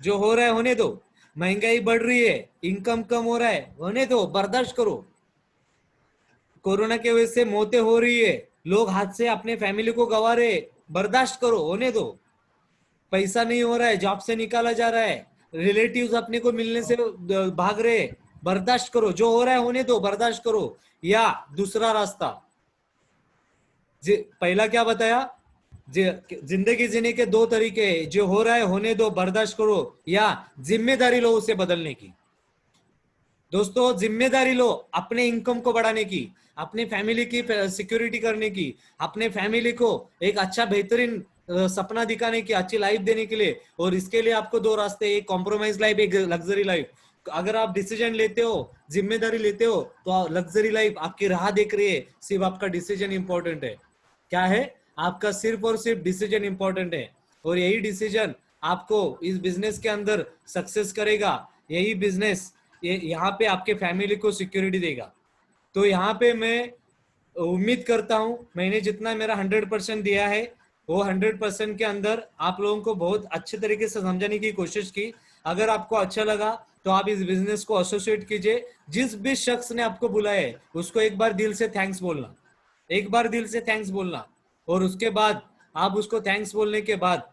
जो हो रहा है होने दो। महंगाई बढ़ रही है, इनकम कम हो रहा है, होने दो, बर्दाश्त करो। कोरोना की वजह से मौतें हो रही है, लोग हाथ से अपने फैमिली को गंवा रहे, बर्दाश्त करो, होने दो। पैसा नहीं हो रहा है, जॉब से निकाला जा रहा है, रिलेटिव्स अपने को मिलने से भाग रहे, बर्दाश्त करो। जो हो रहा है होने दो, बर्दाश्त करो। या दूसरा रास्ता, पहला क्या बताया, जिंदगी जीने के 2 तरीके हैं, जो हो रहा है होने दो, बर्दाश्त करो, या जिम्मेदारी लो उसे बदलने की। दोस्तों जिम्मेदारी लो अपने इनकम को बढ़ाने की, अपने फैमिली की सिक्योरिटी करने की, अपने फैमिली को एक अच्छा बेहतरीन सपना दिखाने की, अच्छी लाइफ देने के लिए। और इसके लिए आपको 2 रास्ते, एक कॉम्प्रोमाइज लाइफ, एक लग्जरी लाइफ। अगर आप डिसीजन लेते हो, जिम्मेदारी लेते हो, तो लग्जरी लाइफ आपकी राह देख रही है। सिर्फ आपका डिसीजन इंपॉर्टेंट है। क्या है? आपका सिर्फ और सिर्फ डिसीजन इंपॉर्टेंट है। और यही डिसीजन आपको इस बिजनेस के अंदर सक्सेस करेगा। यही बिजनेस यहाँ पे आपके फैमिली को सिक्योरिटी देगा। तो यहाँ पे मैं उम्मीद करता हूँ मैंने जितना मेरा 100% दिया है वो 100% के अंदर आप लोगों को बहुत अच्छे तरीके से समझाने की कोशिश की। अगर आपको अच्छा लगा तो आप इस बिजनेस को एसोसिएट कीजिए। जिस भी शख्स ने आपको बुलाया है उसको एक बार दिल से थैंक्स बोलना, एक बार दिल से थैंक्स बोलना। और उसके बाद आप उसको थैंक्स बोलने के बाद